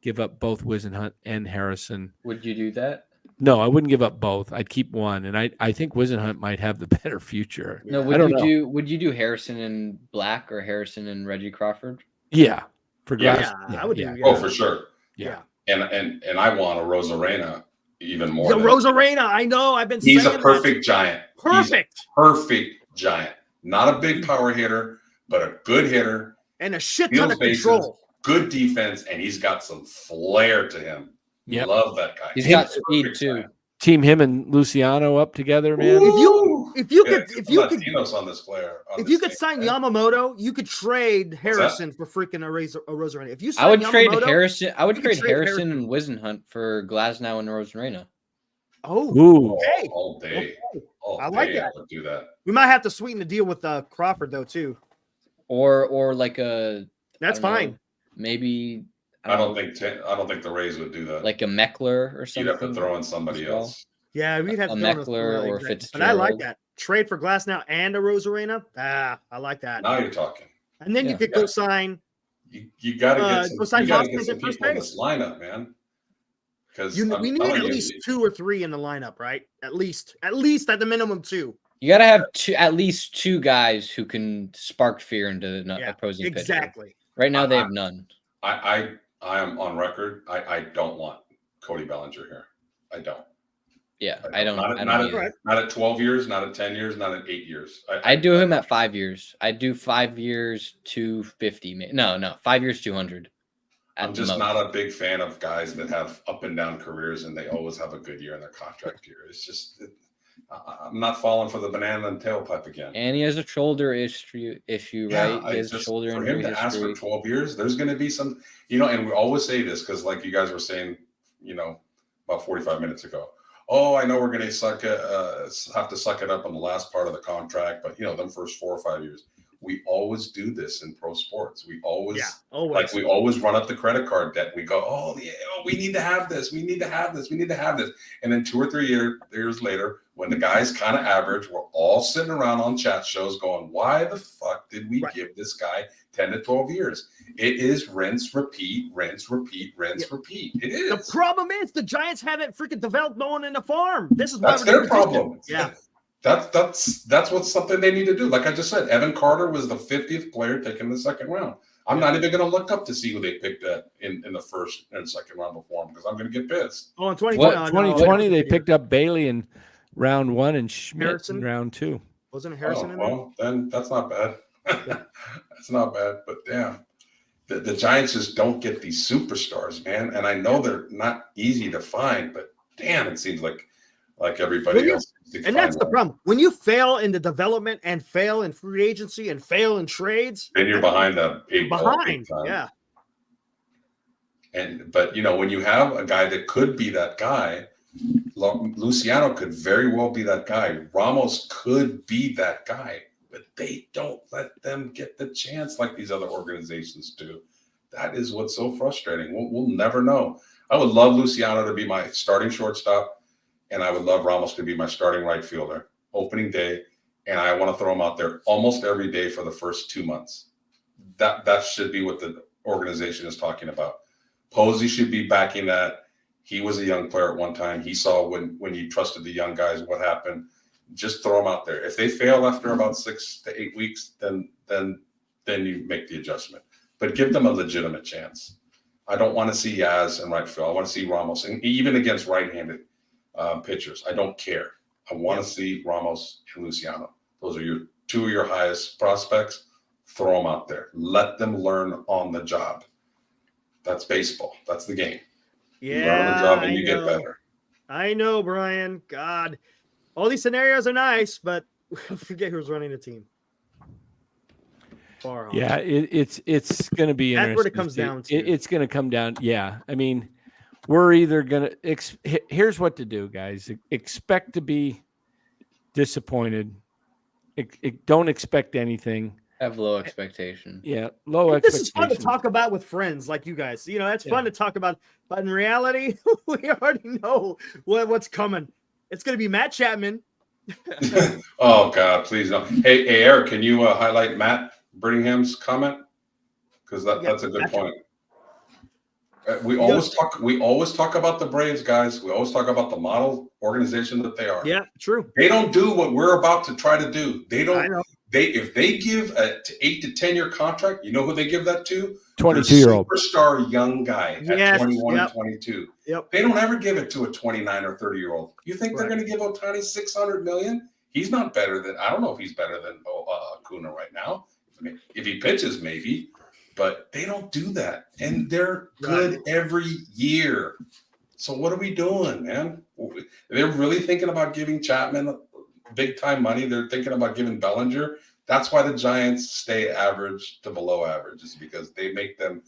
give up both Wisenhunt and Harrison. Would you do that? No, I wouldn't give up both. I'd keep one, and I think Wisenhunt might have the better future. No, would you do Harrison and Black or Harrison and Reggie Crawford? Yeah, I would do. Oh, for sure. Yeah, and I want a Rosarena even more. The Rosarena, I know. I've been. He's a perfect giant. Perfect. Perfect giant. Not a big power hitter, but a good hitter and a shit ton of control. Good defense, and he's got some flair to him. Yep. Love that guy. He's got speed too. Giant. Team him and Luciano up together, man. If you could sign Yamamoto, you could trade Harrison for freaking a Rosarena. If you sign I would Yamamoto, trade Harrison. I would trade Harrison and Wisenhunt for Glasnow and Rosarena. Oh, okay. All day. I like that. I would do that. We might have to sweeten the deal with Crawford though too. Or like a. That's fine. Know, maybe. I don't think the Rays would do that. Like a Meckler or something. You'd have to throw in somebody else. Yeah, we'd have a to Meckler or Fitzgerald. But I like that. Trade for Glasnow and a Rosarena. I like that. Now you're talking. And then you could go sign. You got to get some people in this lineup, man. Because we need at least 2 or 3 in the lineup, right? At least at the minimum 2. You got to have at least 2 guys who can spark fear into the opposing pitcher. Exactly. Right now they have none. I am on record. I don't want Cody Bellinger here. I don't. Yeah, I don't. Not at 12 years, not at 10 years, not at 8 years. I do him at 5 years. I do 5 years, 250. No, 5 years, 200. I'm just not a big fan of guys that have up and down careers and they always have a good year in their contract year. It's just I'm not falling for the banana and tailpipe again. And he has a shoulder issue, right? He has shoulder for him to ask for 12 years, there's going to be some, and we always say this because like you guys were saying, about 45 minutes ago. Oh, I know we're going to have to suck it up on the last part of the contract, but them first 4 or 5 years. We always do this in pro sports. We always run up the credit card debt. We go, we need to have this. We need to have this. We need to have this. And then 2 or 3 years later, when the guy's kind of average, we're all sitting around on chat shows going, why the fuck did we give this guy 10 to 12 years? It is rinse, repeat, rinse, repeat, rinse, repeat. It is. The problem is the Giants haven't freaking developed no one in the farm. That's their problem. Yeah. That's what's something they need to do. Like I just said, Evan Carter was the 50th player taken in the second round. I'm not even going to look up to see who they picked in the first and second round before him because I'm going to get pissed. Oh, in 2020, What 2020 they picked up Bailey in round 1 and Schmidt Harrison? in round 2. Wasn't it Harrison in there? Well, then that's not bad. That's not bad. But damn, the Giants just don't get these superstars, man. And I know they're not easy to find, but damn, it seems like everybody else. And that's the problem. When you fail in the development and fail in free agency and fail in trades, then you're behind that big behind. time. Yeah. But when you have a guy that could be that guy, Luciano could very well be that guy. Ramos could be that guy, but they don't let them get the chance like these other organizations do. That is what's so frustrating. We'll never know. I would love Luciano to be my starting shortstop, and I would love Ramos to be my starting right fielder opening day, and I want to throw him out there almost every day for the first 2 months. That should be what the organization is talking about. Posey should be backing that. He was a young player at one time. He saw when you trusted the young guys what happened. Just throw them out there. If they fail after about 6 to 8 weeks, then you make the adjustment. But give them a legitimate chance. I don't want to see Yaz in right field. I want to see Ramos, and even against right-handed pitchers. I don't care. I want to see Ramos and Luciano. Those are two of your highest prospects. Throw them out there. Let them learn on the job. That's baseball. That's the game. Yeah, you learn on the job and you get better. I know, Brian. God, all these scenarios are nice, but forget who's running the team. Far off. Yeah, it's going to be interesting. That's what it comes down to. It's going to come down. Yeah, I mean, we're either going to here's what to do, guys. Expect to be disappointed. Don't expect anything. Have low expectation. Yeah, low This expectation. is fun to talk about with friends like you guys. That's fun to talk about. But in reality, we already know what's coming. It's going to be Matt Chapman. Oh, God, please no. Hey, Eric, can you highlight Matt Brittingham's comment? Because that's a good point. We always talk about the Braves, guys. We always talk about the model organization that they are. Yeah, true. They don't do what we're about to try to do. They don't. I know. If they give a 8 to 10 year contract, you know who they give that to? 22-year-old superstar young guy at 21 and 22. Yep. They don't ever give it to a 29 or 30-year-old. You think they're going to give Ohtani $600 million? He's not better than. I don't know if he's better than Acuna right now. I mean, if he pitches, maybe. But they don't do that, and they're good every year. So what are we doing, man? They're really thinking about giving Chapman big time money. They're thinking about giving Bellinger. That's why the Giants stay average to below average, is because they make them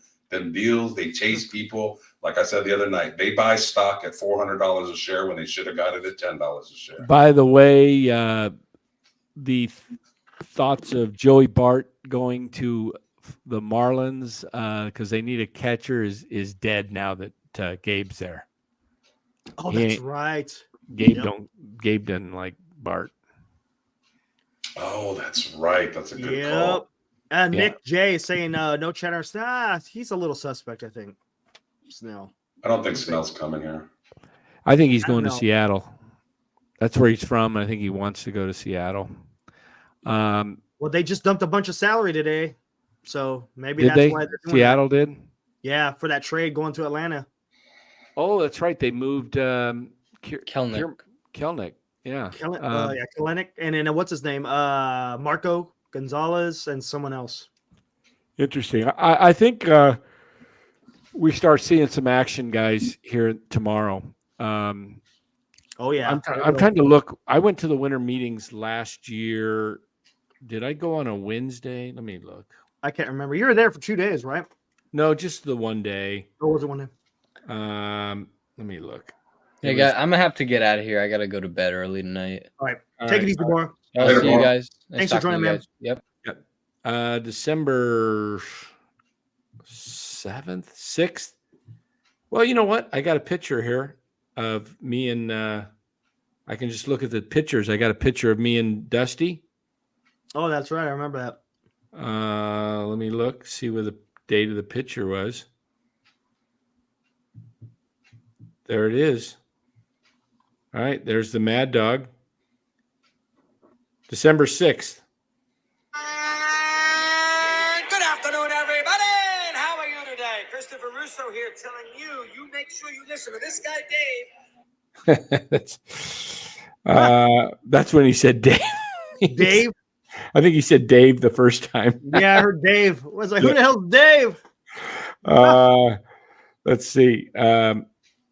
deals. They chase people. Like I said the other night, they buy stock at $400 a share when they should have got it at $10 a share. By the way, the thoughts of Joey Bart going to the Marlins because they need a catcher is dead now that Gabe's there. Oh, that's right. Gabe doesn't like Bart. Oh, that's right. That's a good call. Nick J saying no Cheddar. He's a little suspect, I think. Snell. I don't think Snell's coming here. I think he's going to Seattle. That's where he's from. I think he wants to go to Seattle. Well, they just dumped a bunch of salary today. So maybe that's why they're doing Seattle did? Yeah, for that trade going to Atlanta. Oh, that's right. They moved Kelnick. Yeah. Kelnick. And then what's his name? Marco Gonzalez and someone else. Interesting. I think we start seeing some action, guys, here tomorrow. Oh, yeah. I'm trying to look. I went to the winter meetings last year. Did I go on a Wednesday? Let me look. I can't remember. You were there for 2 days, right? No, just the one day. Or was it 1 day? Let me look. Hey, guys, I'm gonna have to get out of here. I gotta go to bed early tonight. All right. Take it easy, boy. I'll see you guys. Thanks for joining, man. Yep. December 7th, 6th. Well, you know what? I got a picture here of me and I can just look at the pictures. I got a picture of me and Dusty. Oh, that's right. I remember that. Let me look, see where the date of the picture was. There it is. All right, there's the Mad Dog. December 6th. Good afternoon, everybody. here telling you make sure you listen to this guy, Dave. That's when he said Dave. Dave? I think he said Dave the first time. Yeah, I heard Dave. I was like, who the hell's Dave? Let's see. Oh,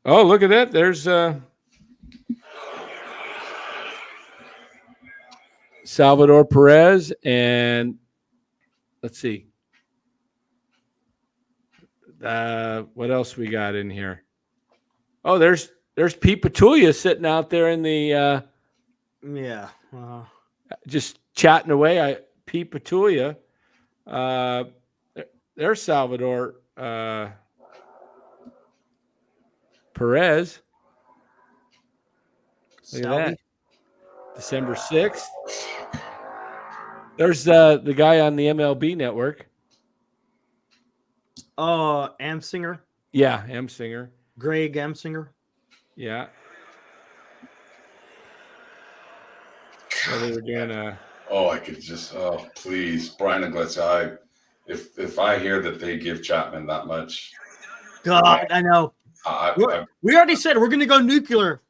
look at that. There's Salvador Perez, and let's see. What else we got in here? Oh, there's Pete Petulia sitting out there in the Yeah. just chatting away. Pete Petulia. There's Salvador Perez. Look at that. December 6th. There's the guy on the MLB network. Amsinger. Yeah, Amsinger. Greg Amsinger. Yeah. So they were doing I could just please, Brian Iglesias. If I hear that they give Chapman that much, God, I know. We already said we're gonna go nuclear.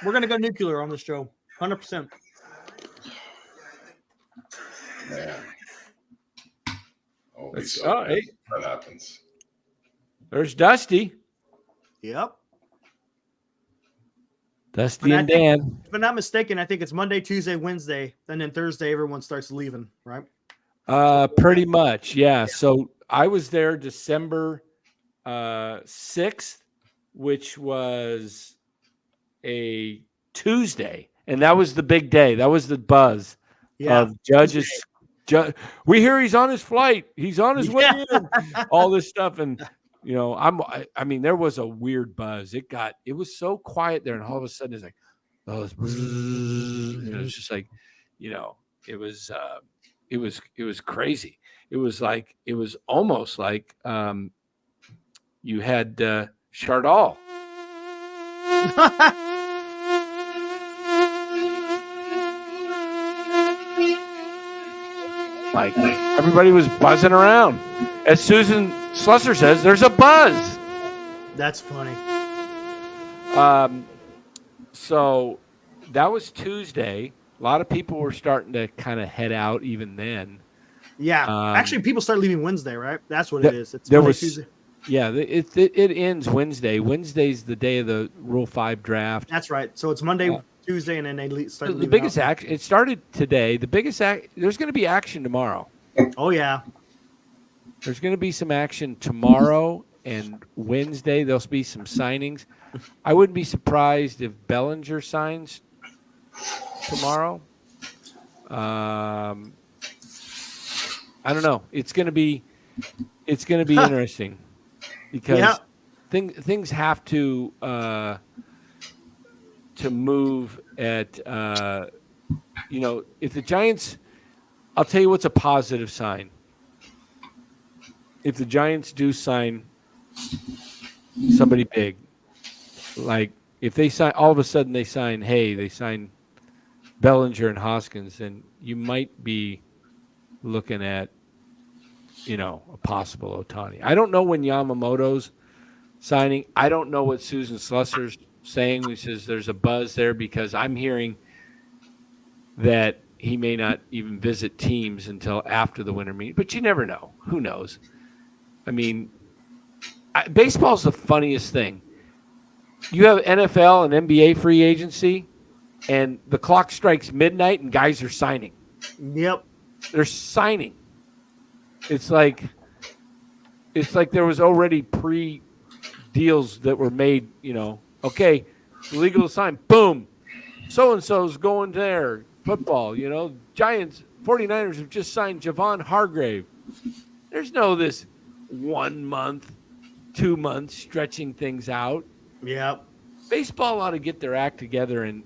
We're gonna go nuclear on this show, 100%. Man. Hey. That happens. There's Dusty. Yep. Dusty and Dan. If I'm not mistaken, I think it's Monday, Tuesday, Wednesday, and then Thursday everyone starts leaving, right? Pretty much, yeah. So I was there December 6th, which was a Tuesday, and that was the big day. That was the buzz of judges. We hear he's on his flight. He's on his way in. All this stuff, and I mean, there was a weird buzz. It was so quiet there, and all of a sudden it's like, it was just like, it was crazy. It was almost like you had Chardal. Like everybody was buzzing around. As Susan Slusser says, there's a buzz. That's funny. So that was Tuesday. A lot of people were starting to kind of head out even then. Yeah. Actually, people start leaving Wednesday, right? That's what it is. It's Monday, Tuesday. Yeah, it ends Wednesday. Wednesday's the day of the Rule 5 draft. That's right. So it's Monday, Tuesday, and then they start leaving. The biggest action, it started today. The biggest there's going to be action tomorrow. Oh, yeah. There's going to be some action tomorrow and Wednesday. There'll be some signings. I wouldn't be surprised if Bellinger signs tomorrow. I don't know. It's going to be interesting because things have to move at if the Giants. I'll tell you what's a positive sign. If the Giants do sign somebody big, like if they sign, all of a sudden they sign Bellinger and Hoskins, then you might be looking at, a possible Ohtani. I don't know when Yamamoto's signing. I don't know what Susan Slusser's saying. He says there's a buzz there because I'm hearing that he may not even visit teams until after the winter meeting. But you never know. Who knows? I mean, baseball's the funniest thing. You have NFL and NBA free agency, and the clock strikes midnight, and guys are signing. Yep. They're signing. It's like there was already pre-deals that were made, okay, legal to sign. Boom. So-and-so's going there. Football, Giants, 49ers have just signed Javon Hargrave. There's no this 1 month, 2 months stretching things out. Yep. Baseball ought to get their act together and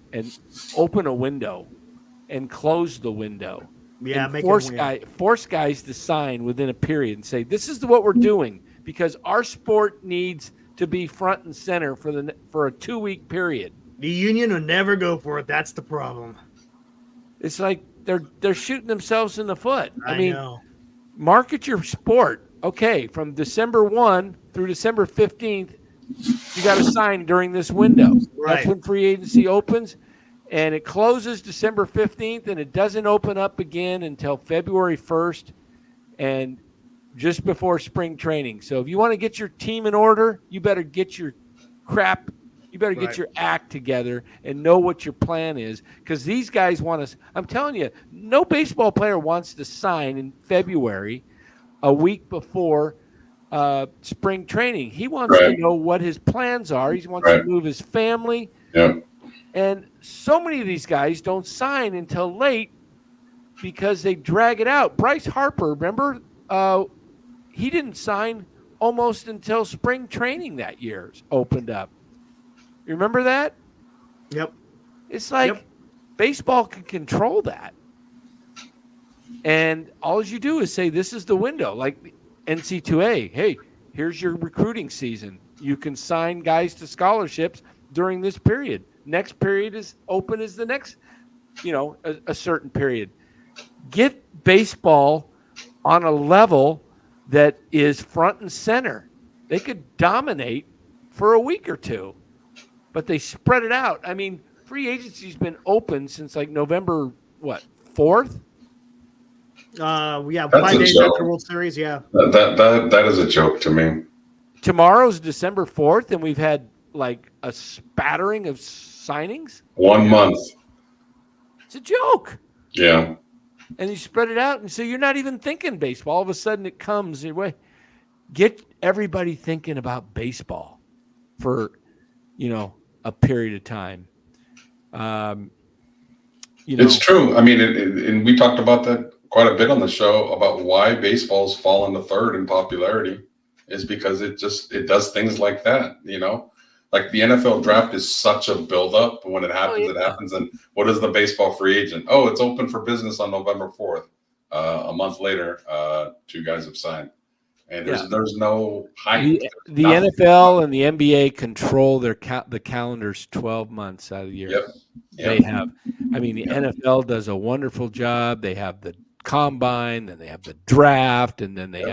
open a window and close the window. Yeah, and force guys to sign within a period and say, this is what we're doing because our sport needs to be front and center for a 2-week period. The union will never go for it. That's the problem. It's like they're shooting themselves in the foot. I mean, know. Market your sport. okay, from December 1 through December 15th, you got to sign during this window. Right. That's when free agency opens, and it closes December 15th, and it doesn't open up again until February 1st and just before spring training. So if you want to get your team in order, you better get your get your act together and know what your plan is, because these guys want us. I'm telling you, no baseball player wants to sign in February, a week before spring training. He wants to know what his plans are. He wants to move his family. Yeah. And so many of these guys don't sign until late because they drag it out. Bryce Harper, remember, he didn't sign almost until spring training that year opened up. You remember that? Yep. It's like baseball can control that. And all you do is say, this is the window. Like NC2A, hey, here's your recruiting season. You can sign guys to scholarships during this period. Next period is open as the next, a certain period. Get baseball on a level that is front and center. They could dominate for a week or two, but they spread it out. I mean, free agency's been open since like November, 4th? 5 days after World Series, yeah. That is a joke to me. Tomorrow's December 4th, and we've had like a spattering of signings. 1 month. It's a joke. Yeah. And you spread it out, and so you're not even thinking baseball. All of a sudden it comes your way. Get everybody thinking about baseball for, a period of time. It's true. I mean, and we talked about that quite a bit on the show about why baseball's fallen to third in popularity is because it does things like that, Like the NFL draft is such a buildup. When it happens, it happens. And what is the baseball free agent? Oh, it's open for business on November 4th. A month later, 2 guys have signed. And there's no hype. The NFL and the NBA control the calendars 12 months out of the year. Yep. They have. I mean, the NFL does a wonderful job. They have the combine, then they have the draft, and then they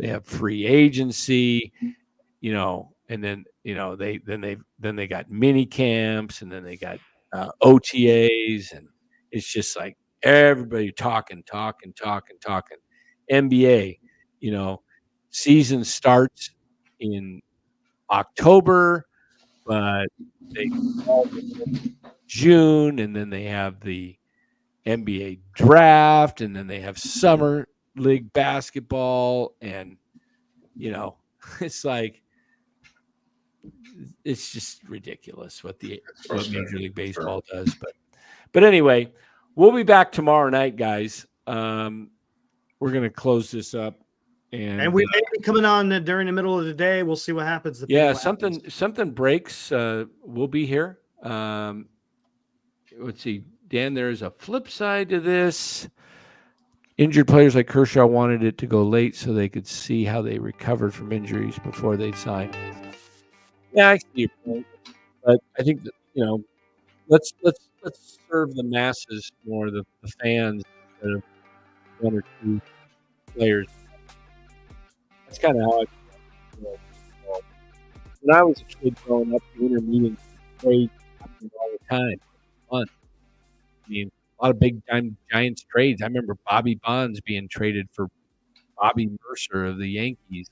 have free agency, and then they got mini camps, and then they got OTAs, and it's just like everybody talking. NBA, season starts in October, but they call it June, and then they have the NBA draft, and then they have summer league basketball, and it's like it's just ridiculous what Major League Baseball does. But anyway, we'll be back tomorrow night, guys. We're gonna close this up, and we may be coming on during the middle of the day. We'll see what happens. Something breaks. We'll be here. Let's see, Dan. There's a flip side to this. Injured players like Kershaw wanted it to go late so they could see how they recovered from injuries before they signed. Yeah, I see your point, but I think that let's serve the masses more, the fans, instead of 1 or 2 players. That's kind of how I feel. When I was a kid growing up, the intermediate trade happened all the time. Fun. I mean, a lot of big time Giants trades. I remember Bobby Bonds being traded for Bobby Mercer of the Yankees.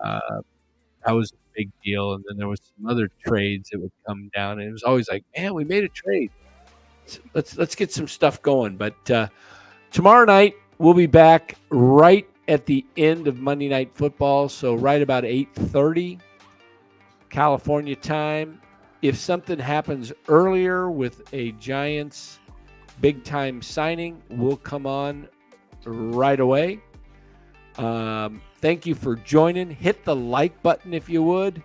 That was a big deal. And then there was some other trades that would come down, and it was always like, man, we made a trade. Let's get some stuff going. But tomorrow night we'll be back right at the end of Monday Night Football, so right about 8:30 California time. If something happens earlier with a Giants big-time signing, we'll come on right away. Thank you for joining. Hit the like button if you would.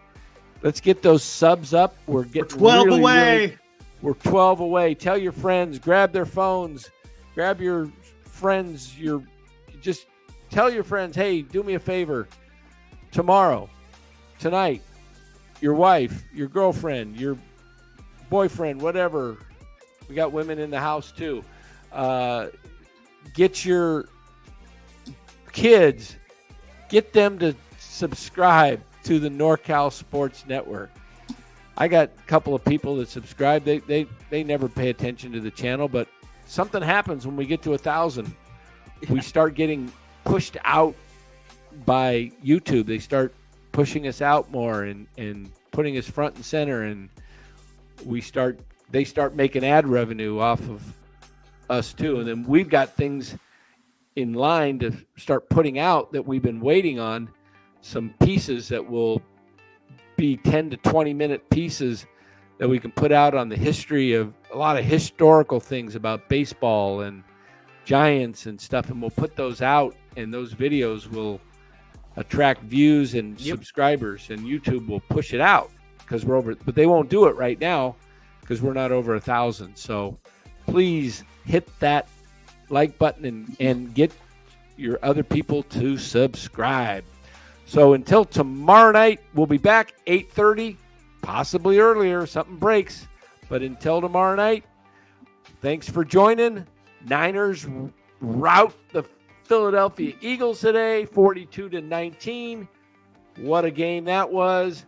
Let's get those subs up. We're 12 away. We're 12 away. Tell your friends. Grab their phones. Grab your friends. Just tell your friends, hey, do me a favor. Tomorrow, tonight, your wife, your girlfriend, your boyfriend, whatever. We got women in the house too. Get your kids get them to subscribe to the NorCal Sports Network. I got a couple of people that subscribe. They never pay attention to the channel, but something happens when we get to 1,000. We start getting pushed out by YouTube. They start pushing us out more and putting us front and center, and they start making ad revenue off of us too. And then we've got things in line to start putting out that we've been waiting on, some pieces that will be 10 to 20 minute pieces that we can put out on the history of a lot of historical things about baseball and Giants and stuff. And we'll put those out, and those videos will attract views and subscribers, and YouTube will push it out because we're over, but they won't do it right now because we're not over 1,000. So please hit that like button and get your other people to subscribe. So until tomorrow night, we'll be back 8:30, possibly earlier. Something breaks. But until tomorrow night, thanks for joining. Niners rout the Philadelphia Eagles today, 42-19. What a game that was.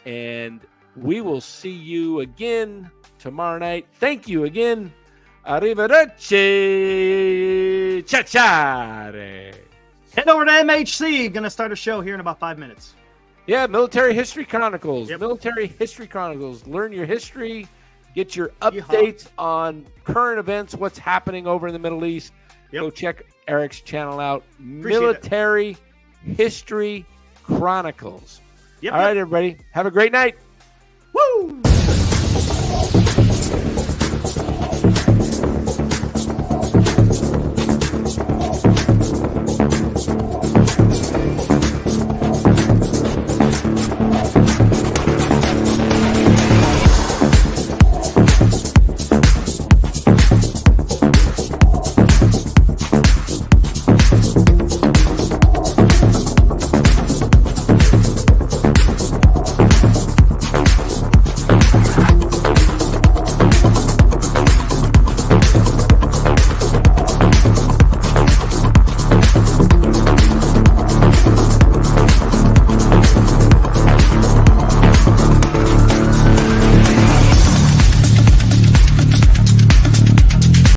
And we will see you again tomorrow night. Thank you again. Arrivederci. Ciao. Head over to MHC. Going to start a show here in about 5 minutes. Yeah, Military History Chronicles. Yep. Military History Chronicles. Learn your history. Get your updates on current events, what's happening over in the Middle East. Yep. Go check Eric's channel out. Appreciate Military History Chronicles. Yep. All right, everybody. Have a great night. Woo!